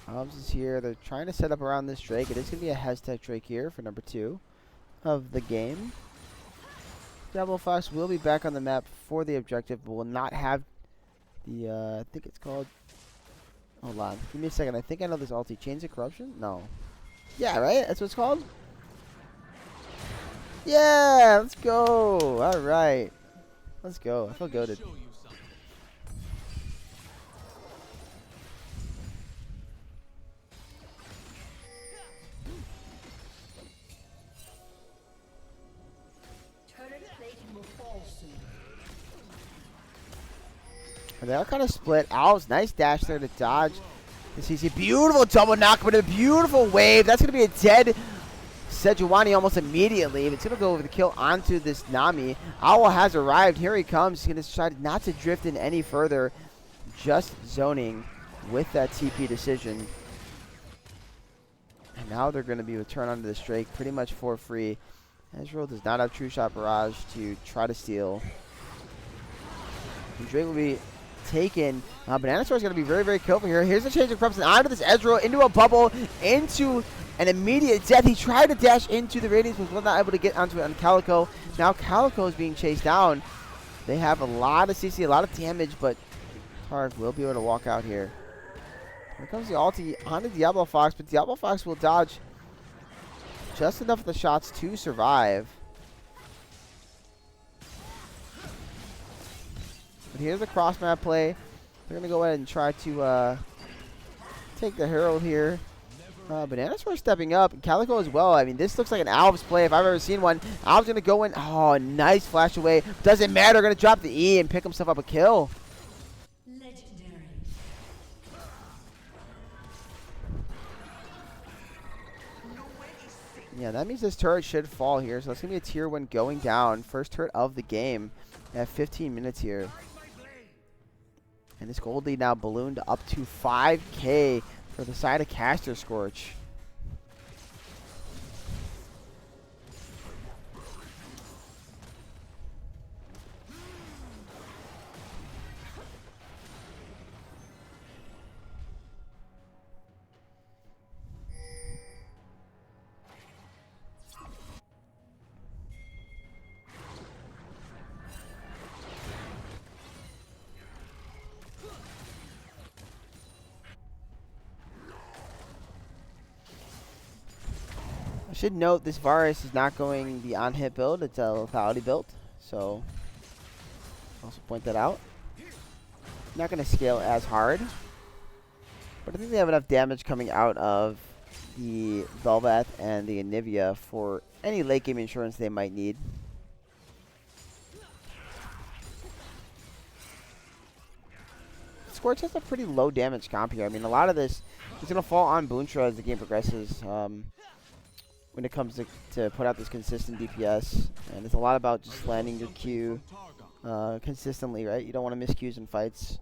Speaker 1: Hobbs is here. They're trying to set up around this Drake. It is going to be a hashtag Drake here for number 2 of the game. Diablo Fox will be back on the map for the objective, but will not have the, I think it's called... Hold on. Give me a second. I think I know this ulti. Chains of Corruption? No. Yeah, right? That's what it's called? Yeah! Let's go! Alright. Let's go. I feel goated. They all kind of split. Owls, nice dash there to dodge. This is a beautiful double knock, but a beautiful wave. That's going to be a dead Sejuani almost immediately. It's going to go over the kill onto this Nami. Owl has arrived. Here he comes. He's going to try not to drift in any further. Just zoning with that TP decision. And now they're going to be returned onto this Drake pretty much for free. Ezreal does not have True Shot Barrage to try to steal. And Drake will be taken. Banana Sword is going to be very, very careful here. Here's a change of corruption onto this Ezreal, into a bubble, into an immediate death. He tried to dash into the Radiance, was not able to get onto it on Calico. Now Calico is being chased down. They have a lot of CC, a lot of damage, but Tarv will be able to walk out here. Here comes the ulti onto Diablo Fox, but Diablo Fox will dodge just enough of the shots to survive. But here's the cross map play. They're going to go ahead and try to take the Herald here. Banana Sword stepping up. And Calico as well. I mean, this looks like an Alves play if I've ever seen one. Alves going to go in. Oh, nice flash away. Doesn't matter. Going to drop the E and pick himself up a kill.
Speaker 2: Legendary.
Speaker 1: Yeah, that means this turret should fall here. So that's going to be a tier 1 going down. First turret of the game at 15 minutes here. And this gold lead now ballooned up to 5k for the side of Caster Scorch. I should note this Varus is not going the on-hit build, it's a lethality build, so also point that out. Not going to scale as hard, but I think they have enough damage coming out of the Velvet and the Anivia for any late game insurance they might need. Scorch has a pretty low damage comp here. I mean, a lot of this is going to fall on Boonstra as the game progresses. When it comes to put out this consistent DPS, and it's a lot about just landing your Q consistently, right? You don't want to miss Qs in fights.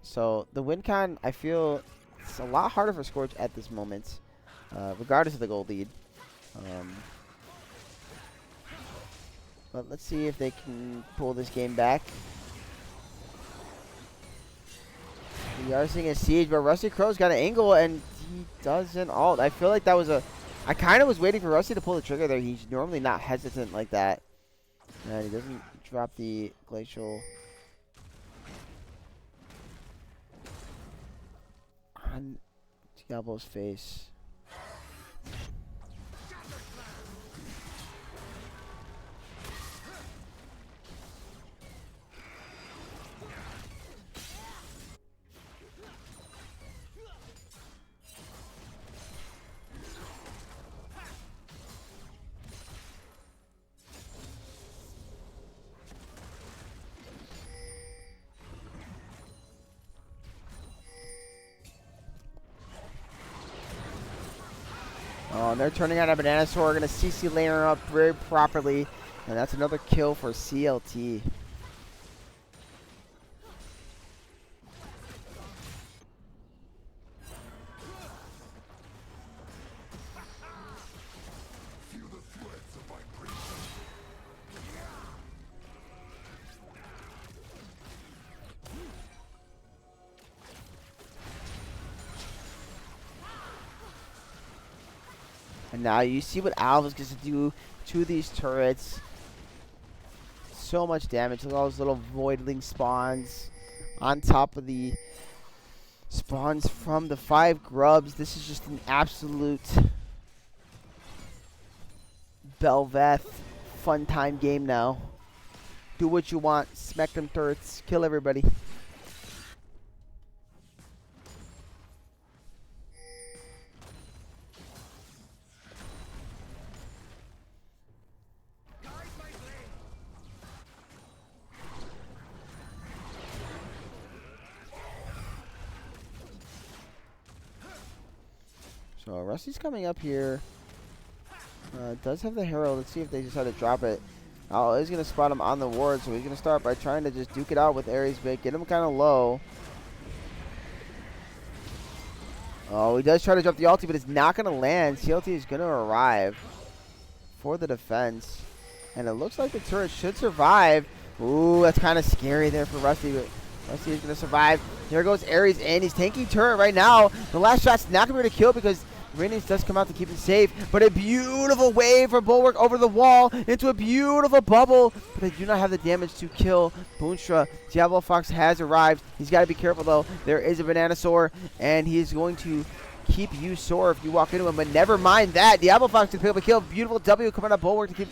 Speaker 1: So the win con, I feel it's a lot harder for Scorch at this moment, regardless of the gold lead. But let's see if they can pull this game back. We are seeing a siege, but Rusty Crow's got an angle, and he doesn't ult. I feel like that was a... I kind of was waiting for Rusty to pull the trigger there. He's normally not hesitant like that. And he doesn't drop the glacial on Diablo's face. Oh, and they're turning on a banana sword. We're going to CC layer up very properly. And that's another kill for CLT. And now you see what Alva's going to do to these turrets. So much damage. Look at all those little voidling spawns on top of the spawns from the 5 grubs. This is just an absolute Belveth fun time game now. Do what you want. Smack them turrets. Kill everybody. So Rusty's coming up here. Does have the Herald. Let's see if they decide to drop it. Oh, he's going to spot him on the ward, so he's going to start by trying to just duke it out with Ares Bit. Get him kind of low. Oh, he does try to drop the ulti, but it's not going to land. CLT is going to arrive for the defense. And it looks like the turret should survive. Ooh, that's kind of scary there for Rusty, but Rusty is going to survive. Here goes Ares in. He's tanking turret right now. The last shot's not going to be able to kill because Radiance does come out to keep him safe. But a beautiful wave from Bulwark over the wall into a beautiful bubble. But they do not have the damage to kill Boonstra. Diablo Fox has arrived. He's got to be careful, though. There is a Banana Soar, and he is going to keep you sore if you walk into him. But never mind that. Diablo Fox can pick up a kill. Beautiful W coming out of Bulwark to keep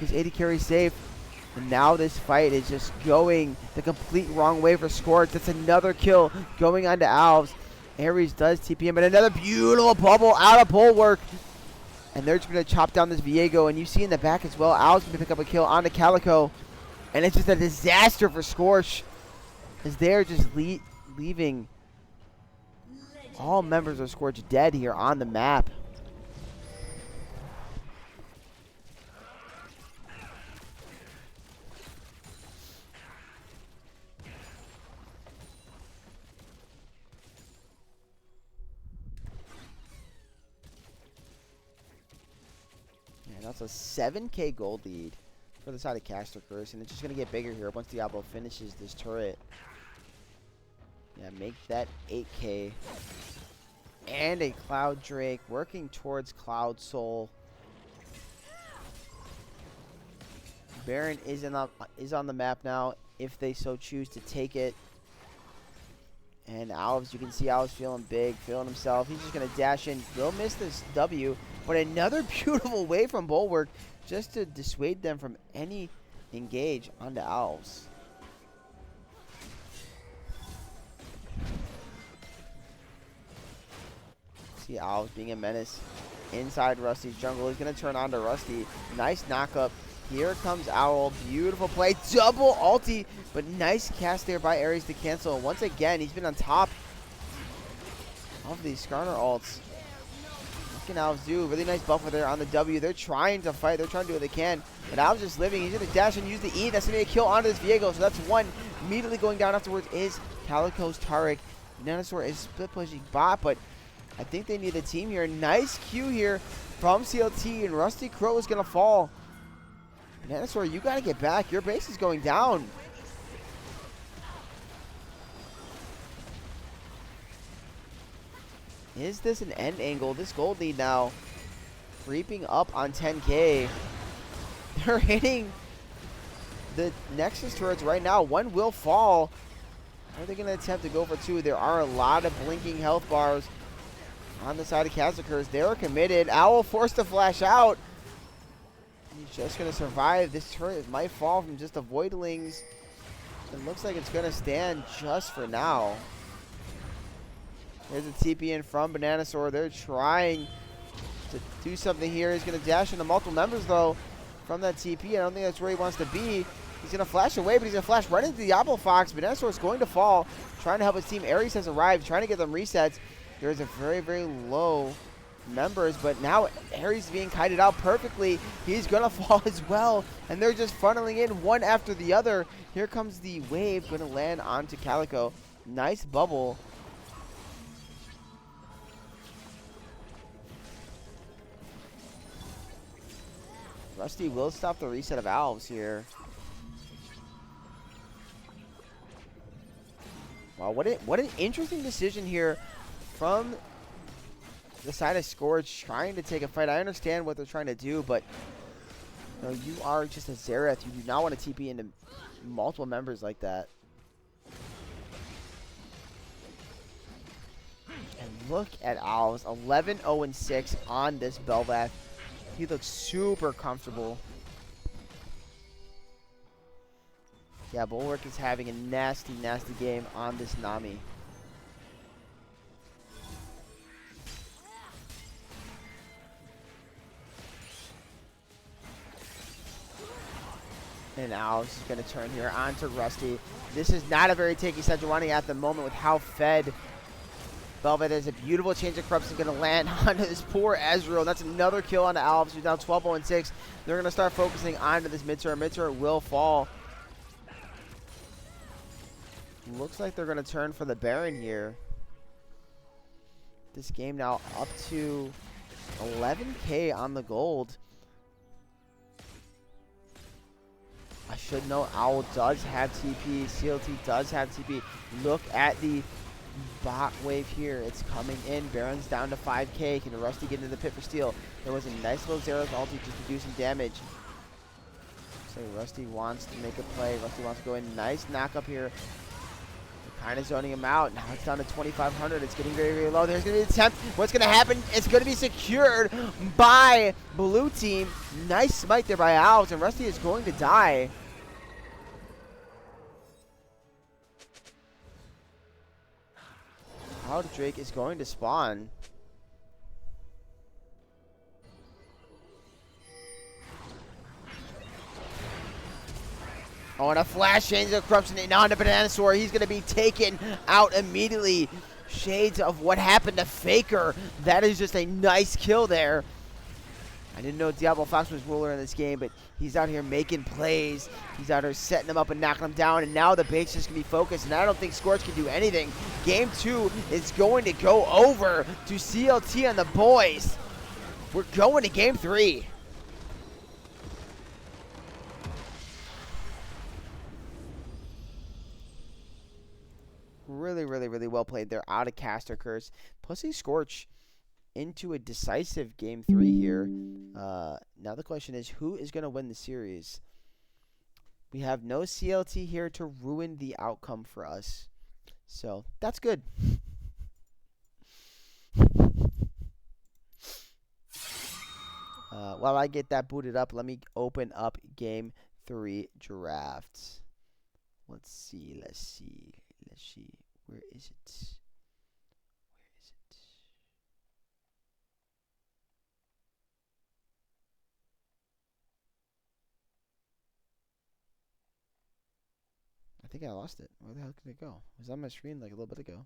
Speaker 1: his 80 carry safe. And now this fight is just going the complete wrong way for Scorch. That's another kill going on to Alves. Ares does TP him, but another beautiful bubble out of Bulwark. And they're just going to chop down this Viego. And you see in the back as well, Alves going to pick up a kill onto Calico. And it's just a disaster for Scorch, as they're just leaving all members of Scorch dead here on the map. That's a 7k gold lead for the side of Caster Curse, and it's just going to get bigger here once Diablo finishes this turret. Yeah, make that 8k. And a Cloud Drake working towards Cloud Soul. Baron is on the map now if they so choose to take it. And Alves, you can see Alves feeling big, feeling himself. He's just going to dash in. Will miss this W. But another beautiful wave from Bulwark just to dissuade them from any engage onto Alves. See Alves being a menace inside Rusty's jungle. He's going to turn on to Rusty. Nice knock-up. Here comes Owl. Beautiful play. Double ulti. But nice cast there by Ares to cancel. Once again, he's been on top of these Skarner ults. What can Alves do? Really nice buffer there on the W. They're trying to fight. They're trying to do what they can. But Alves just living. He's going to dash and use the E. That's going to be a kill onto this Viego. So that's one. Immediately going down afterwards is Calico's Tarek. Bananasaur is split pushing bot, but I think they need a team here. Nice Q here from CLT, and Rusty Crow is going to fall. Bananasaur, you got to get back. Your base is going down. Is this an end angle? This gold lead now creeping up on 10K. They're hitting the Nexus turrets right now. One will fall. Are they going to attempt to go for two? There are a lot of blinking health bars on the side of Kazakurs. They're committed. Owl forced to flash out. He's just going to survive. This turret might fall from just the Voidlings. It looks like it's going to stand just for now. There's a TP in from Bananasaur. They're trying to do something here. He's going to dash into multiple members, though, from that TP. I don't think that's where he wants to be. He's going to flash away, but he's going to flash right into Diablo Fox. Bananasaur is going to fall, trying to help his team. Ares has arrived, trying to get them resets. There's a very, very low members, but now Ares is being kited out perfectly. He's going to fall as well, and they're just funneling in one after the other. Here comes the wave, going to land onto Calico. Nice bubble. Rusty will stop the reset of Alves here. Wow, what an interesting decision here from the side of Scorch, trying to take a fight. I understand what they're trying to do, but you know, you are just a Xerath. You do not want to TP into multiple members like that. And look at Alves, 11-0-6 on this Belvath. He looks super comfortable. Yeah, Bulwark is having a nasty, nasty game on this Nami. And Alves is going to turn here onto Rusty. This is not a very tanky Sejuani at the moment with how fed Velvet is. A beautiful change of corruption going to land onto this poor Ezreal. That's another kill onto Alves, who's down 12-0-6. They're going to start focusing onto this mid-turret. Mid-turret will fall. Looks like they're going to turn for the Baron here. This game now up to 11K on the gold. I should know Owl does have TP. CLT does have TP. Look at the bot wave here. It's coming in. Baron's down to 5K. Can Rusty get into the pit for steal? There was a nice little Xerath ulti just to do some damage. So Rusty wants to make a play. Rusty wants to go in. Nice knock up here. They're kind of zoning him out. Now it's down to 2,500. It's getting very, very low. There's going to be an attempt. What's going to happen? It's going to be secured by blue team. Nice smite there by Owls, and Rusty is going to die. Cloud Drake is going to spawn. Oh, and a flash change of corruption onto Bananasaur. He's going to be taken out immediately. Shades of what happened to Faker. That is just a nice kill there. I didn't know Diablo Fox was ruler in this game, but he's out here making plays. He's out here setting them up and knocking them down, and now the base is going to be focused, and I don't think Scorch can do anything. Game 2 is going to go over to CLT and the boys. We're going to Game 3. Really, really, really well played. They're out of Caster Curse. Pussy Scorch into a decisive Game 3 here. Now the question is, who is going to win the series? We have no CLT here to ruin the outcome for us. So, that's good. While I get that booted up, let me open up Game 3 drafts. Let's see. Where is it? I think I lost it. Where the hell did it go? It was on my screen like a little bit ago.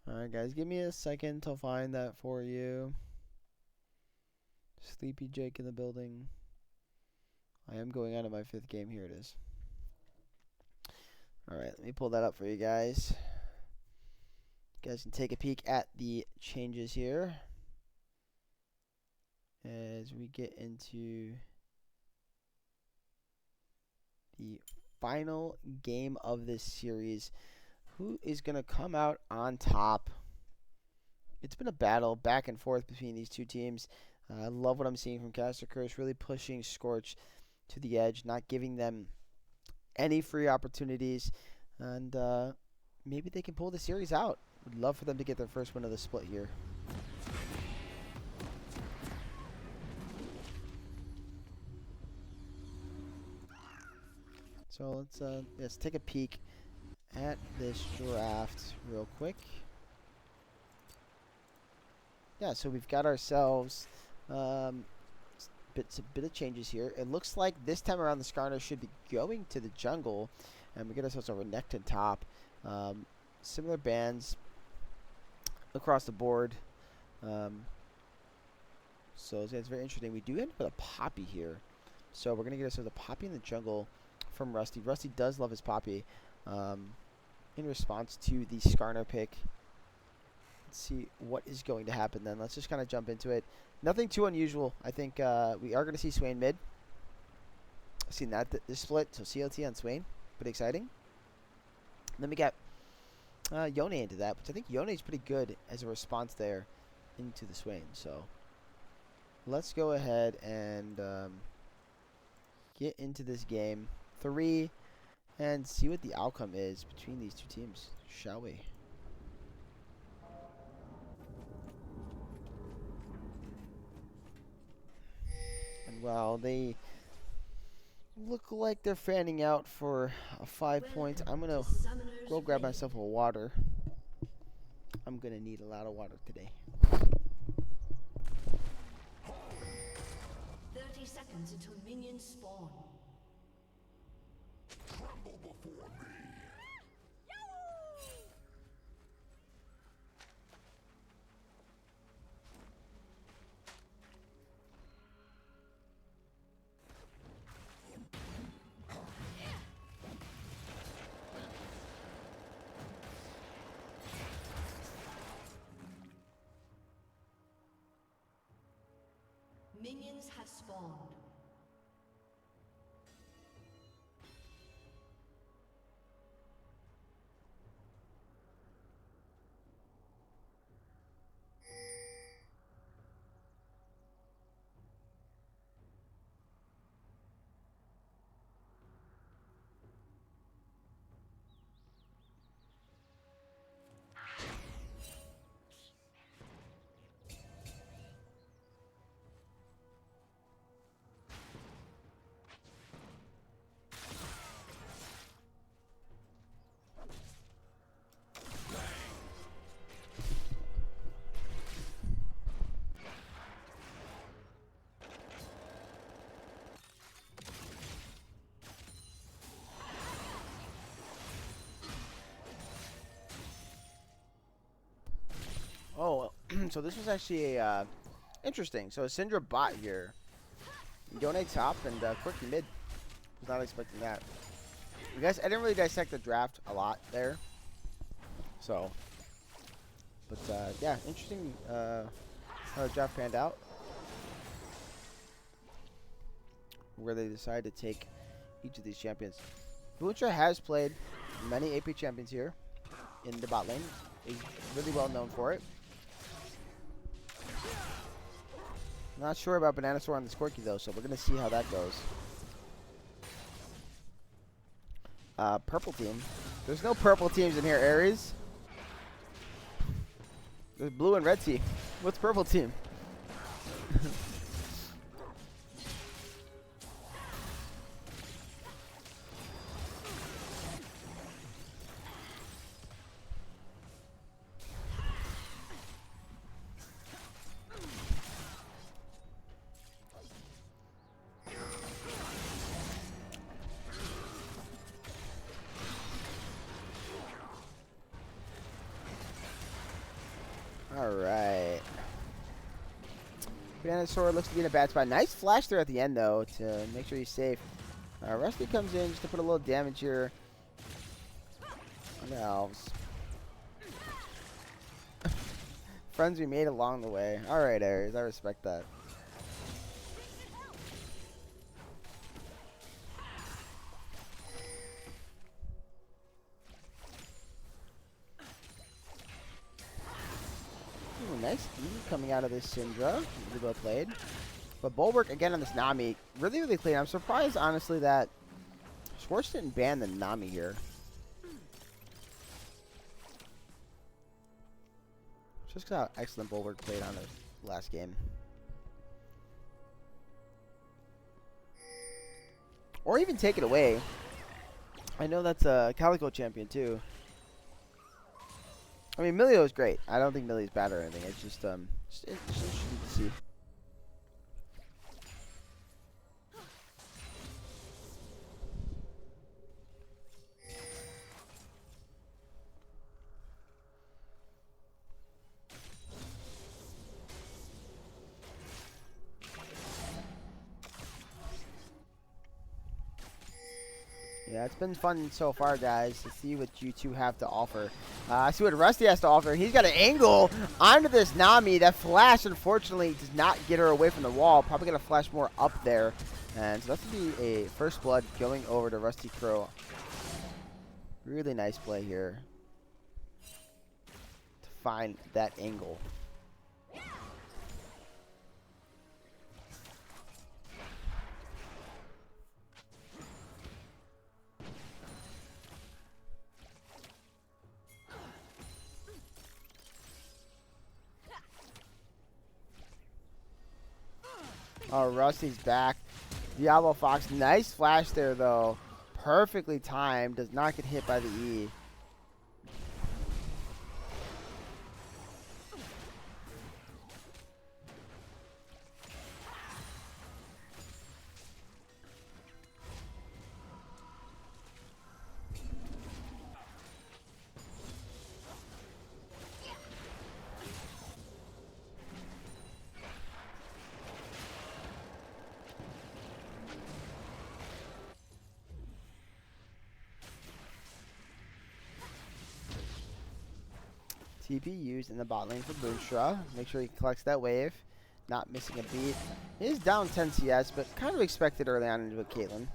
Speaker 1: Alright guys, give me a second to find that for you. Sleepy Jake in the building. I am going on to my 5th game. Here it is. Alright, let me pull that up for you guys. You guys can take a peek at the changes here as we get into the final game of this series. Who is going to come out on top? It's been a battle back and forth between these two teams. I love what I'm seeing from Caster Curse, really pushing Scorch to the edge, not giving them any free opportunities, and maybe they can pull the series out. Would love for them to get their first win of the split here. So let's take a peek at this draft real quick. Yeah, so we've got ourselves a bit of changes here. It looks like this time around the Skarner should be going to the jungle, and we get ourselves a Renekton top. Similar bans across the board. So it's very interesting. We do end up with a Poppy here. So we're going to get ourselves a Poppy in the jungle from Rusty. Rusty does love his Poppy in response to the Skarner pick. Let's see what is going to happen then. Let's just kind of jump into it. Nothing too unusual. I think we are going to see Swain mid. I've seen that this split. So CLT on Swain. Pretty exciting. And then we got Yone into that, which I think Yone is pretty good as a response there into the Swain. So let's go ahead and get into this game 3 and see what the outcome is between these two teams, shall we? And while they look like they're fanning out for a 5 points, I'm going to go grab myself a water. I'm going to need a lot of water today.
Speaker 2: 30 seconds until minions spawn.
Speaker 3: Tremble before me.
Speaker 2: Minions have spawned.
Speaker 1: Oh, so this was actually a interesting. So a Syndra bot here. Yone top and Quirky mid. Was not expecting that. You guys, I didn't really dissect the draft a lot there. So, but yeah, interesting how the draft panned out. Where they decided to take each of these champions. Lucha has played many AP champions here in the bot lane. He's really well known for it. Not sure about Bananasaur on the Scorky though, so we're gonna see how that goes. Purple team. There's no purple teams in here, Ares. There's blue and red team. What's purple team? Banana Sword looks to be in a bad spot. Nice flash there at the end, though, to make sure he's safe. Rusty comes in just to put a little damage here on the elves. Friends we made along the way. Alright, Ares, I respect that. Ooh, nice E coming out of this Syndra. Really well played. But Bulwark, again, on this Nami, really, really clean. I'm surprised, honestly, that Scorch didn't ban the Nami here. Just how excellent Bulwark played on the last game. Or even take it away. I know that's a Calico champion, too. I mean, Milio is great. I don't think Millie's bad or anything. It's just interesting to see. Yeah, it's been fun so far, guys, to see what you two have to offer. See what Rusty has to offer. He's got an angle onto this Nami. That flash, unfortunately, does not get her away from the wall. Probably going to flash more up there. And so that's going to be a first blood going over to Rusty Crow. Really nice play here to find that angle. Oh, Rusty's back. Diablo Fox, nice flash there, though. Perfectly timed. Does not get hit by the E. TP used in the bot lane for Boonstra. Make sure he collects that wave. Not missing a beat. He is down 10 CS, but kind of expected early on into a Caitlyn.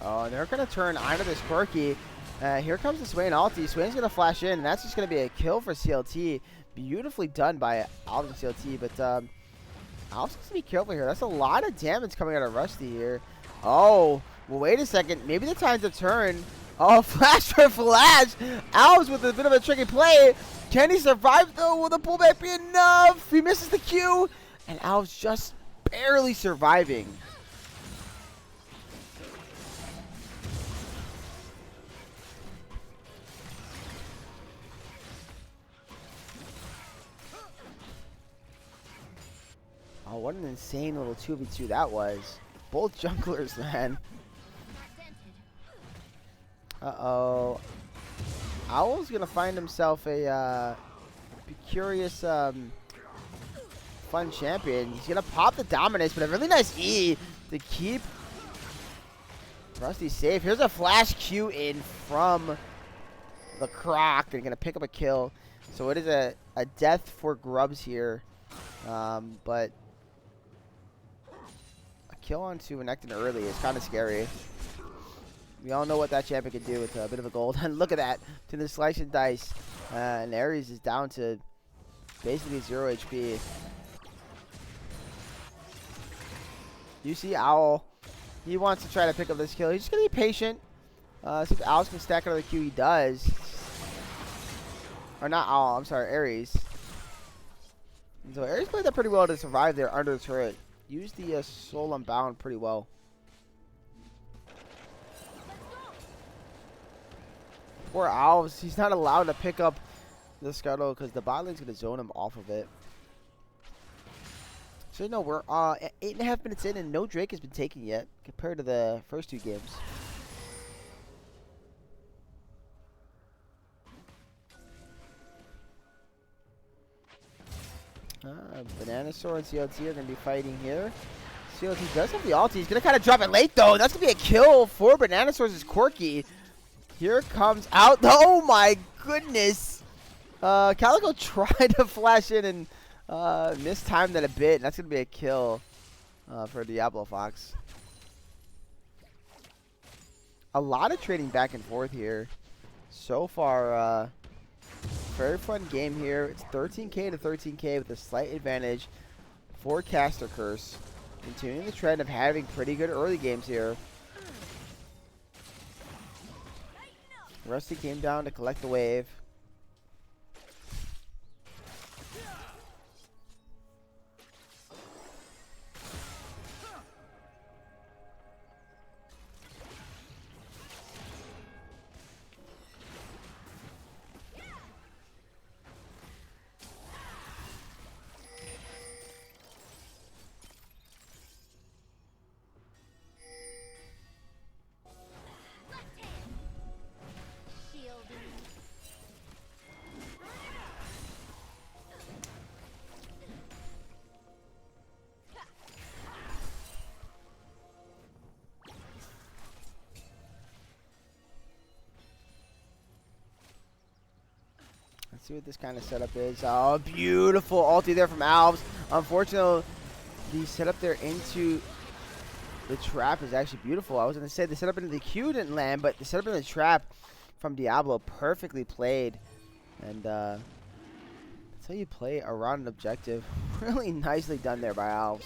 Speaker 1: Oh, they're going to turn onto this Quirky. Here comes the Swain ulti. Swain's going to flash in, and that's just going to be a kill for CLT. Beautifully done by Alvin CLT, but Alvin's going to be careful here. That's a lot of damage coming out of Rusty here. Oh, well, wait a second. Maybe the time's to turn. Oh, flash for flash. Alves with a bit of a tricky play. Can he survive, though? Will the pullback be enough? He misses the Q, and Alves just barely surviving. Oh, what an insane little 2v2 that was. Both junglers, man. Uh-oh. Owl's gonna find himself a curious, fun champion. He's gonna pop the Dominus, but a really nice E to keep Rusty safe. Here's a flash Q in from the Croc, and gonna pick up a kill. So it is a death for Grubs here, but kill onto Nectin early is kind of scary. We all know what that champion can do with a bit of a gold. And look at that, to the slice and dice. And Ares is down to basically 0 HP. You see Owl, he wants to try to pick up this kill. He's just going to be patient. See if Owls can stack another Q. He does. Or not Owl, I'm sorry, Ares. And so Ares played that pretty well to survive there under the turret. Used the Soul Unbound pretty well. Poor Alves, he's not allowed to pick up the Scuttle because the bot lane's going to zone him off of it. So no, we're 8.5 minutes in, and no Drake has been taken yet compared to the first 2 games. Bananasaur and CLT are going to be fighting here. CLT does have the ulti. He's going to kind of drop it late, though. That's going to be a kill for Bananasaur's is Corky. Here comes out. Oh, my goodness. Calico tried to flash in and mistimed that a bit. And that's going to be a kill for Diablo Fox. A lot of trading back and forth here. So far, very fun game here. It's 13k to 13k with a slight advantage for Caster Curse. Continuing the trend of having pretty good early games here. Rusty came down to collect the wave. Let's see what this kind of setup is. Oh, beautiful ulti there from Alves. Unfortunately, the setup there into the trap is actually beautiful. I was going to say the setup into the Q didn't land, but the setup into the trap from Diablo perfectly played. And that's how you play around an objective. Really nicely done there by Alves.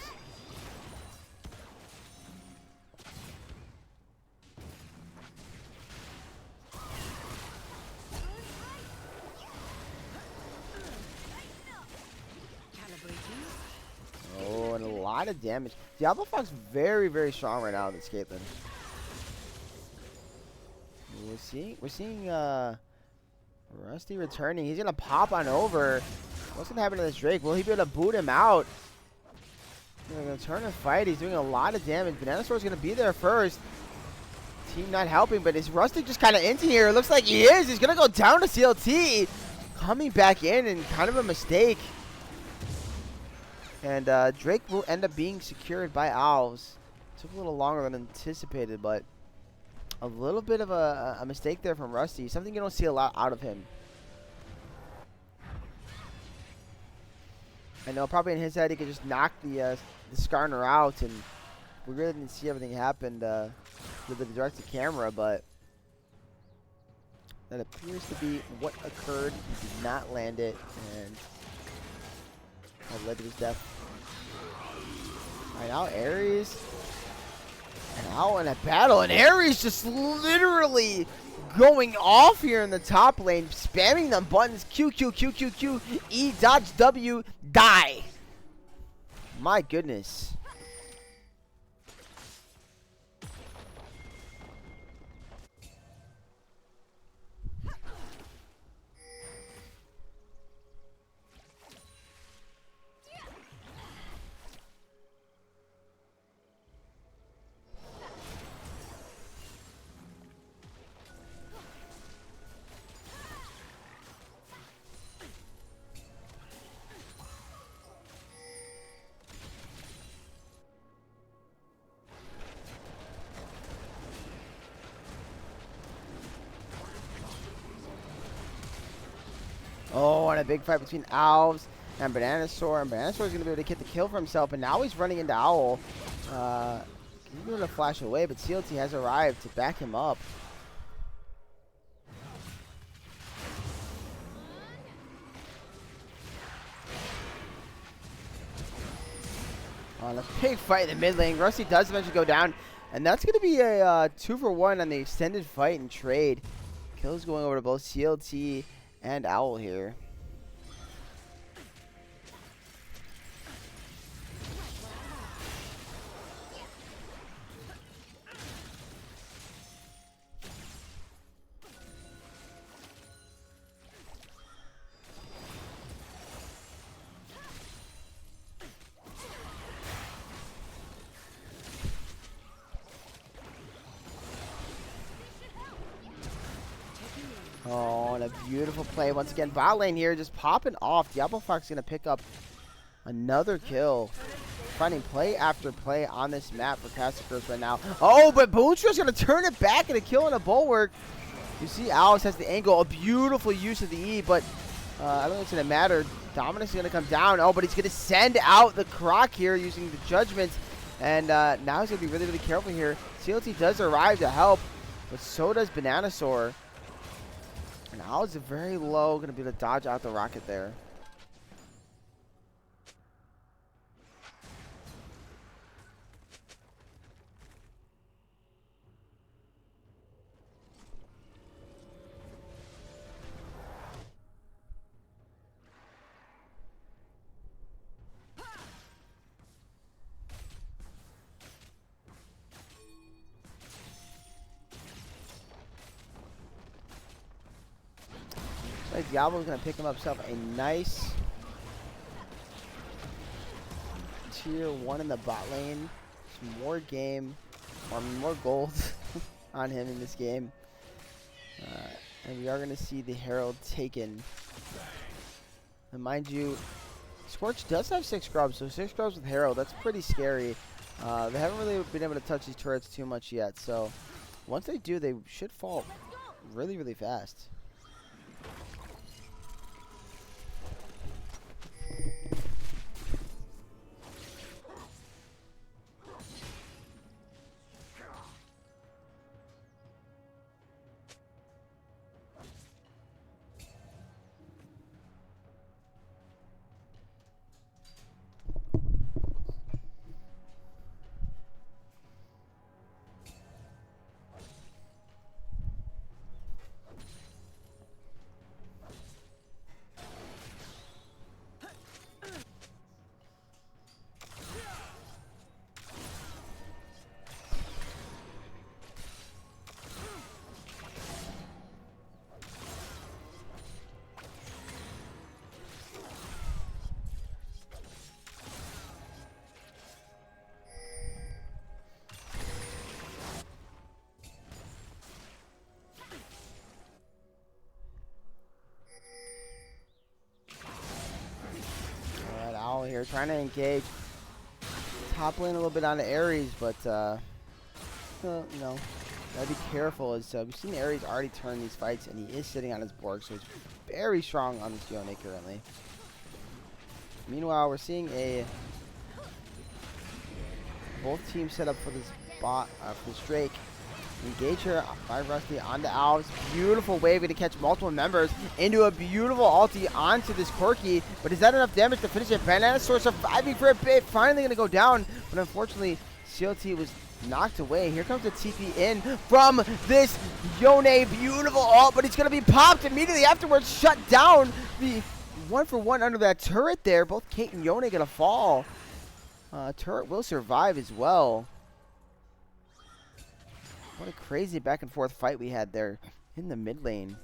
Speaker 1: Oh, and a lot of damage. Diablo Fox very, very strong right now in this Caitlyn. We're seeing Rusty returning. He's gonna pop on over. What's gonna happen to this Drake? Will he be able to boot him out? They're gonna turn and fight. He's doing a lot of damage. Bananasaur's gonna be there first. Team not helping, but is Rusty just kind of into here? It looks like he is. He's gonna go down to CLT. Coming back in and kind of a mistake. And Drake will end up being secured by Alves. Took a little longer than anticipated, but a little bit of a mistake there from Rusty. Something you don't see a lot out of him. I know probably in his head he could just knock the Skarner out, and we really didn't see everything happen with the directed camera, but that appears to be what occurred. He did not land it, and that led to his death. Right now, Ares and out in a battle, and Ares just literally going off here in the top lane, spamming them buttons. Q, Q, Q, Q, Q, E, dodge, W, die. My goodness. Oh, and a big fight between Alves and Bananasaur. And Bananasaur is going to be able to get the kill for himself. And now he's running into Owl. He's going to flash away, but CLT has arrived to back him up. On a big fight in the mid lane. Rusty does eventually go down. And that's going to be a 2-for-1 on the extended fight and trade. Kills going over to both CLT and Owl here. Beautiful play once again. Bot lane here just popping off. Diablo Fox going to pick up another kill. Finding play after play on this map for Cassickers right now. Oh, but Boonstra's going to turn it back and a kill and a bulwark. You see Alice has the angle. A beautiful use of the E, but I don't think it's going to matter. Dominic's going to come down. Oh, but he's going to send out the Croc here using the Judgment. And now he's going to be really, really careful here. CLT does arrive to help, but so does Bananasaur. And Alice is very low. Going to be able to dodge out the rocket there. Diablo's going to pick him up himself a nice tier 1 in the bot lane. Some more game, or more gold on him in this game. And we are going to see the Herald taken. And mind you, Scorch does have 6 grubs, so 6 grubs with Herald, that's pretty scary. They haven't really been able to touch these turrets too much yet, so once they do, they should fall really, really fast. Here trying to engage top lane a little bit onto Ares, but you know, gotta be careful as we've seen Ares already turn these fights, and he is sitting on his Borg, so he's very strong on this Yone currently. Meanwhile, we're seeing both teams set up for this bot for this Drake. Engage her by Rusty onto Alves. Beautiful wave to catch multiple members into a beautiful ulti onto this Corki. But is that enough damage to finish it? Bananasaur surviving for a bit. Finally going to go down. But unfortunately, CLT was knocked away. Here comes the TP in from this Yone. Beautiful ult, but he's going to be popped immediately afterwards. Shut down. The 1-for-1 under that turret there. Both Kate and Yone going to fall. Turret will survive as well. What a crazy back and forth fight we had there in the mid lane.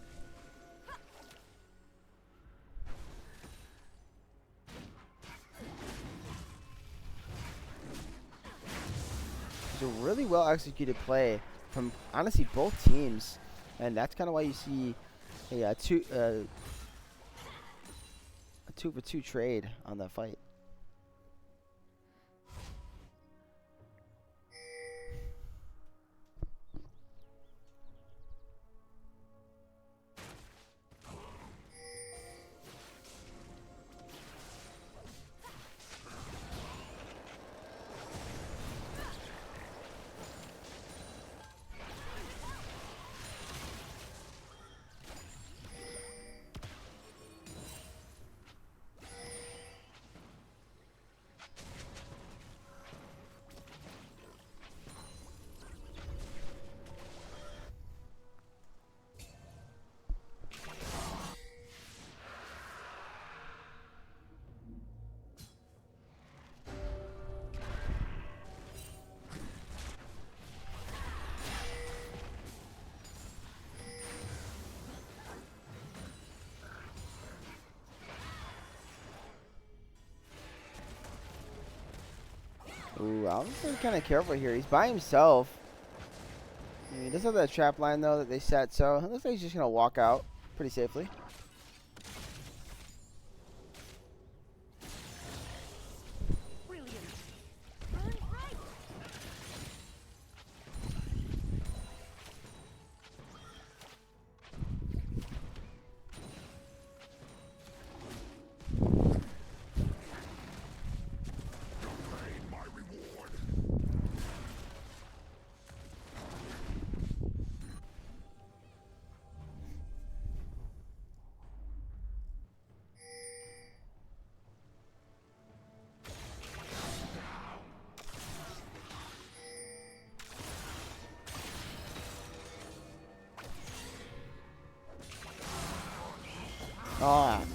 Speaker 1: It was a really well executed play from honestly both teams, and that's kind of why you see a 2-for-2 trade on that fight. Ooh, I'm just kind of careful here. He's by himself. He does have that trap line though that they set, so it looks like he's just gonna walk out. pretty safely.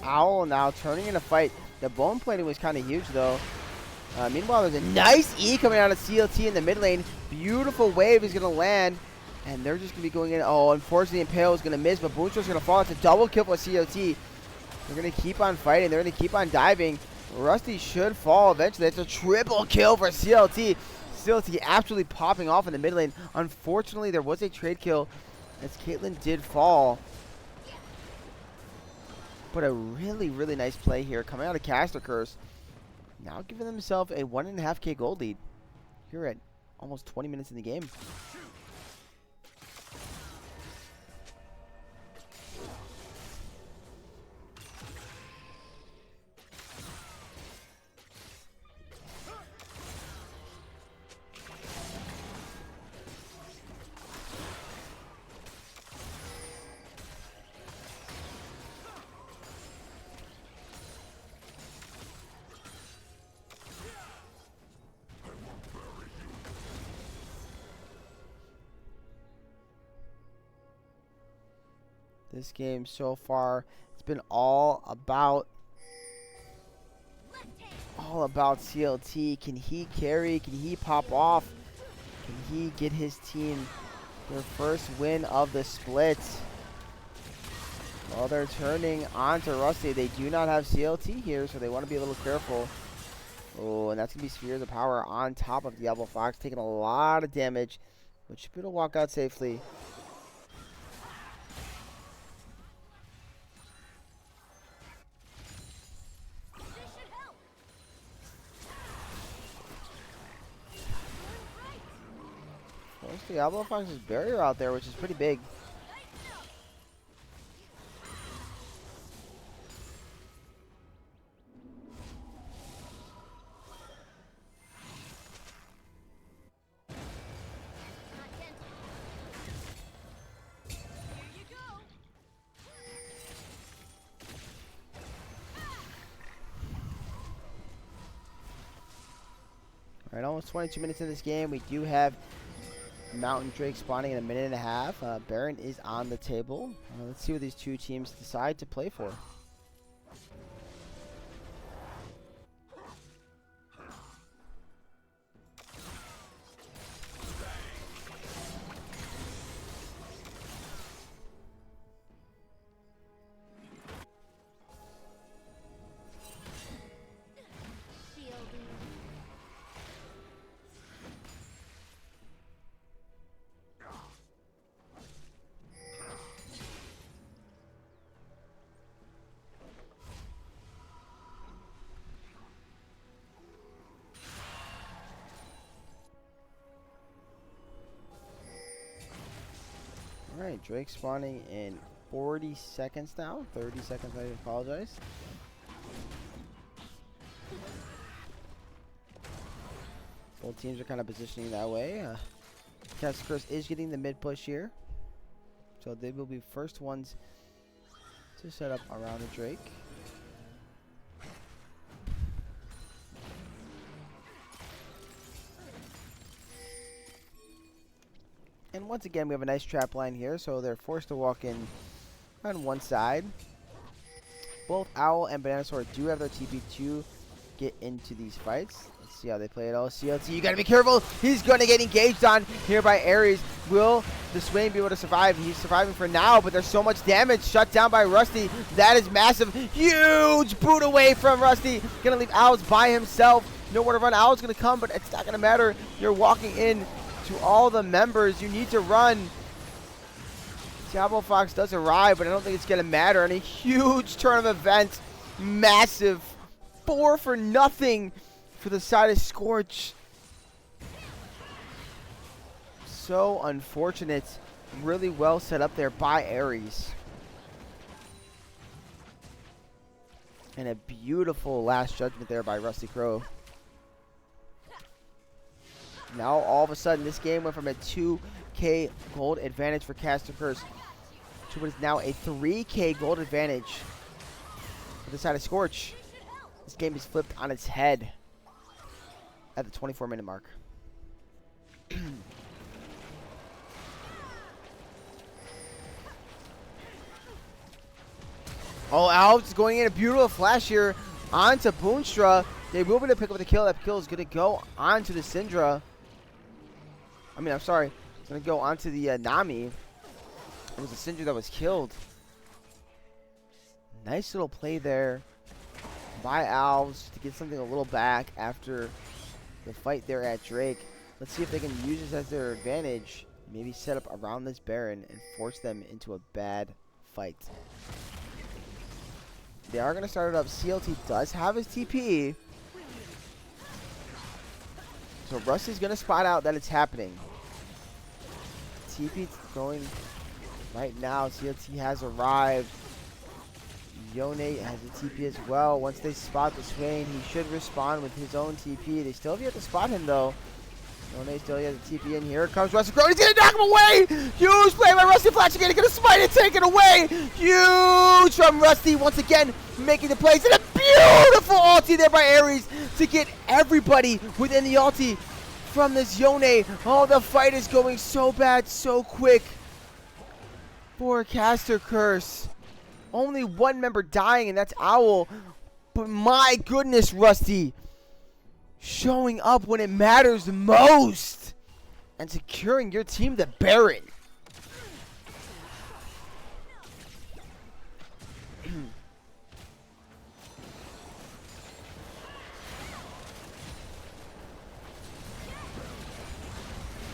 Speaker 1: Owl now turning in a fight. The bone plating was kind of huge, though. Meanwhile, there's a nice E coming out of CLT in the mid lane. Beautiful wave is going to land. And they're just going to be going in. Oh, unfortunately, Impale is going to miss, but Boonstro's going to fall. It's a double kill for CLT. They're going to keep on fighting. They're going to keep on diving. Rusty should fall eventually. It's a triple kill for CLT. CLT absolutely popping off in the mid lane. Unfortunately, there was a trade kill as Caitlyn did fall. But a really, really nice play here coming out of Caster Curse. Now giving themselves a 1.5K gold lead here at almost 20 minutes in the game. This game so far, it's been all about CLT. Can he carry? Can he pop off? Can he get his team their first win of the split? Well, they're turning on to Rusty. They do not have CLT here, so they want to be a little careful. Oh, and that's going to be Spheres of Power on top of Diablo Fox, taking a lot of damage, but should be able to walk out safely. Diablo Fox's barrier out there, which is pretty big. All right, almost 22 minutes in this game. We do have Mountain Drake spawning in a minute and a half. Baron is on the table. Let's see what these two teams decide to play for. Alright, Drake spawning in 40 seconds now. 30 seconds, I apologize. Both teams are kind of positioning that way. Caster Curse is getting the mid push here. So they will be first ones to set up around the Drake. And once again, we have a nice trap line here, so they're forced to walk in on one side. Both Owl and Bananasaur do have their TP to get into these fights. Let's see how they play it. Oh, CLT, you gotta be careful. He's gonna get engaged on here by Ares. Will the Swain be able to survive? He's surviving for now, but there's so much damage. Shut down by Rusty. That is massive. Huge boot away from Rusty. Gonna leave Owls by himself. Nowhere to run. Owl's gonna come, but it's not gonna matter. You're walking in to all the members. You need to run. Diablo Fox does arrive, but I don't think it's going to matter. And a huge turn of events. Massive. 4 for nothing for the side of Scorch. So unfortunate. Really well set up there by Ares. And a beautiful last judgment there by Rusty Crow. Now all of a sudden this game went from a 2k gold advantage for Caster Curse to what is now a 3k gold advantage for the side of Scorch. This game is flipped on its head at the 24-minute mark. Oh, Alves is going in a beautiful flash here onto Boonstra. They will be able to pick up the kill. That kill is going to go onto the Syndra. I mean, I'm sorry. It's going to go onto the Nami. It was the Syndra that was killed. Nice little play there by Alves to get something a little back after the fight there at Drake. Let's see if they can use this as their advantage. Maybe set up around this Baron and force them into a bad fight. They are going to start it up. CLT does have his TP. So Rusty's going to spot out that it's happening. TP going right now. CLT has arrived. Yone has a TP as well. Once they spot the Swain, he should respond with his own TP. They still have yet to spot him though. Yone still has a TP in. Here comes Rusty Crow. He's going to knock him away. Huge play by Rusty Flash again. He's going to smite it, take it away. Huge from Rusty once again, making the plays. And a beautiful ulti there by Ares to get everybody within the ulti from this Yone. Oh, the fight is going so bad, so quick for Caster Curse. Only one member dying, and that's Owl. But my goodness, Rusty. Showing up when it matters most. And securing your team the Baron.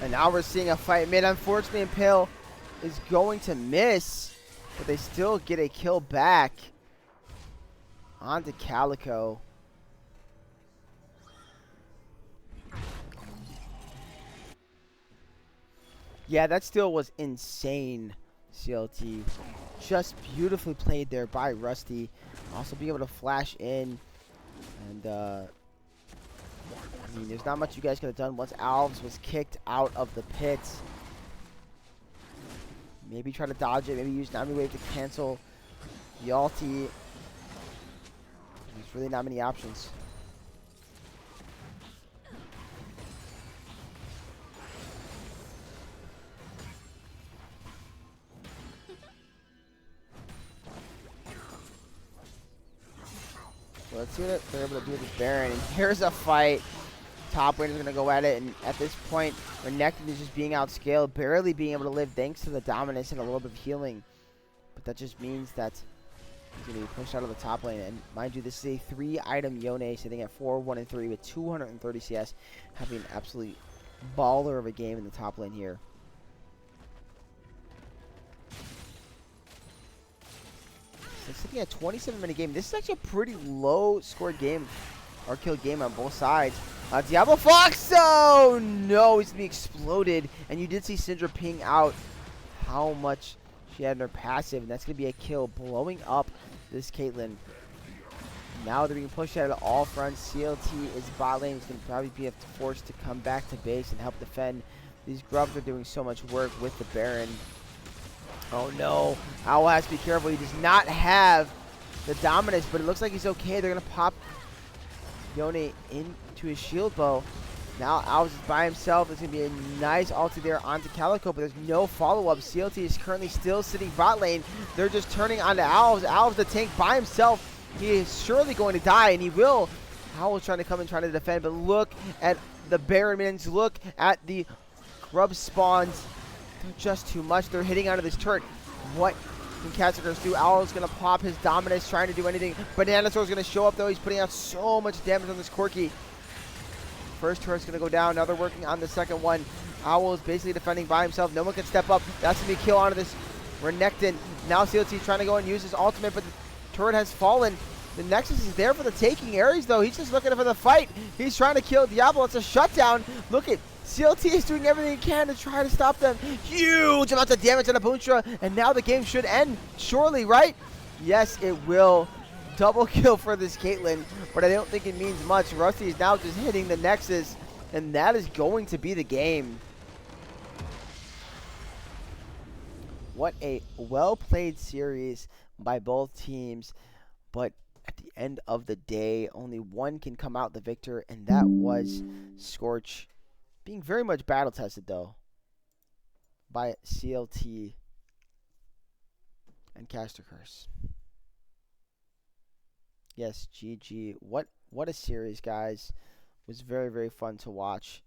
Speaker 1: And now we're seeing a fight mid. Unfortunately, Impale is going to miss. But they still get a kill back onto Calico. Yeah, that still was insane, CLT. Just beautifully played there by Rusty. Also being able to flash in. And, I mean, there's not much you guys could have done once Alves was kicked out of the pits. Maybe try to dodge it. Maybe use Nami Wave to cancel the ulti. There's really not many options. So let's see what they're able to do with this Baron. And here's a fight. Top lane is going to go at it, and at this point, Renekton is just being outscaled, barely being able to live thanks to the dominance and a little bit of healing. But that just means that he's going to be pushed out of the top lane. And mind you, this is a 3-item Yone sitting at 4, 1, and 3 with 230 CS, having an absolute baller of a game in the top lane here. So sitting at a 27-minute game. This is actually a pretty low-scored game, or kill game on both sides. Diablo Fox, oh no, he's gonna be exploded. And you did see Syndra ping out how much she had in her passive, and that's gonna be a kill, blowing up this Caitlyn. Now they're being pushed out of all fronts. CLT is bot lane. He's gonna probably be forced to come back to base and help defend. These grubs are doing so much work with the Baron. Oh no, Owl has to be careful. He does not have the dominance, but it looks like he's okay. They're gonna pop Yone into his shield bow. Now Alves is by himself. There's going to be a nice ulti there onto Calico, but there's no follow-up. CLT is currently still sitting bot lane. They're just turning onto Alves. Alves, the tank by himself. He is surely going to die, and he will. Owl's trying to come and trying to defend, but look at the Baron minions. Look at the grub spawns. They're just too much. They're hitting onto this turret. What can Caster Curse do? Owl's going to pop his dominance, trying to do anything. Bananasaur's going to show up, though. He's putting out so much damage on this Corki. First turret's going to go down. Now they're working on the second one. Owl is basically defending by himself. No one can step up. That's going to be a kill onto this Renekton. Now CLT trying to go and use his ultimate, but the turret has fallen. The Nexus is there for the taking. Ares, though, he's just looking for the fight. He's trying to kill Diablo. It's a shutdown. Look at CLT is doing everything he can to try to stop them. Huge amount of damage on Abuntra, and now the game should end, surely, right? Yes, it will. Double kill for this Caitlyn, but I don't think it means much. Rusty is now just hitting the Nexus, and that is going to be the game. What a well-played series by both teams, but at the end of the day, only one can come out the victor, and that was Scorch, being very much battle-tested, though, by CLT and Caster Curse. Yes, GG. What a series, guys. It was very, very fun to watch.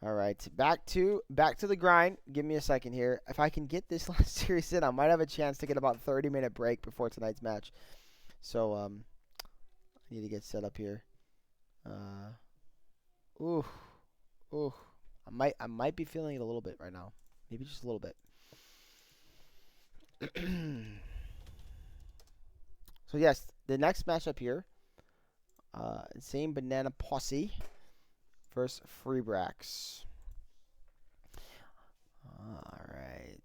Speaker 1: All right, back to the grind. Give me a second here. If I can get this last series in, I might have a chance to get about a 30-minute break before tonight's match. So I need to get set up here. Ooh. I might be feeling it a little bit right now. Maybe just a little bit. So yes, the next matchup here, same Banana Posse versus Freebrax. All right.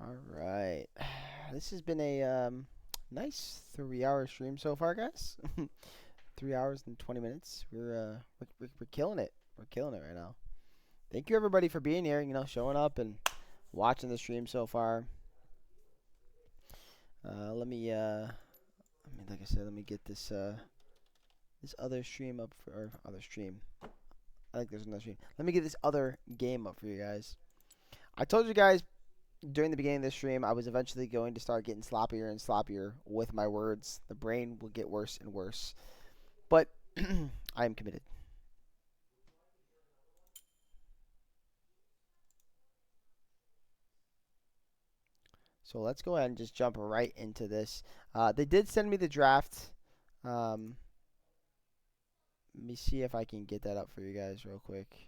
Speaker 1: All right. This has been a nice 3-hour stream so far, guys. 3 hours and 20 minutes. We're killing it. We're killing it right now. Thank you everybody for being here, showing up and watching the stream so far. Let me like I said, let me get this this other stream up other stream. I think there's another stream. Let me get this other game up for you guys. I told you guys during the beginning of this stream, I was eventually going to start getting sloppier and sloppier with my words. The brain will get worse and worse. But I am committed. So let's go ahead and just jump right into this. They did send me the draft. Let me see if I can get that up for you guys real quick.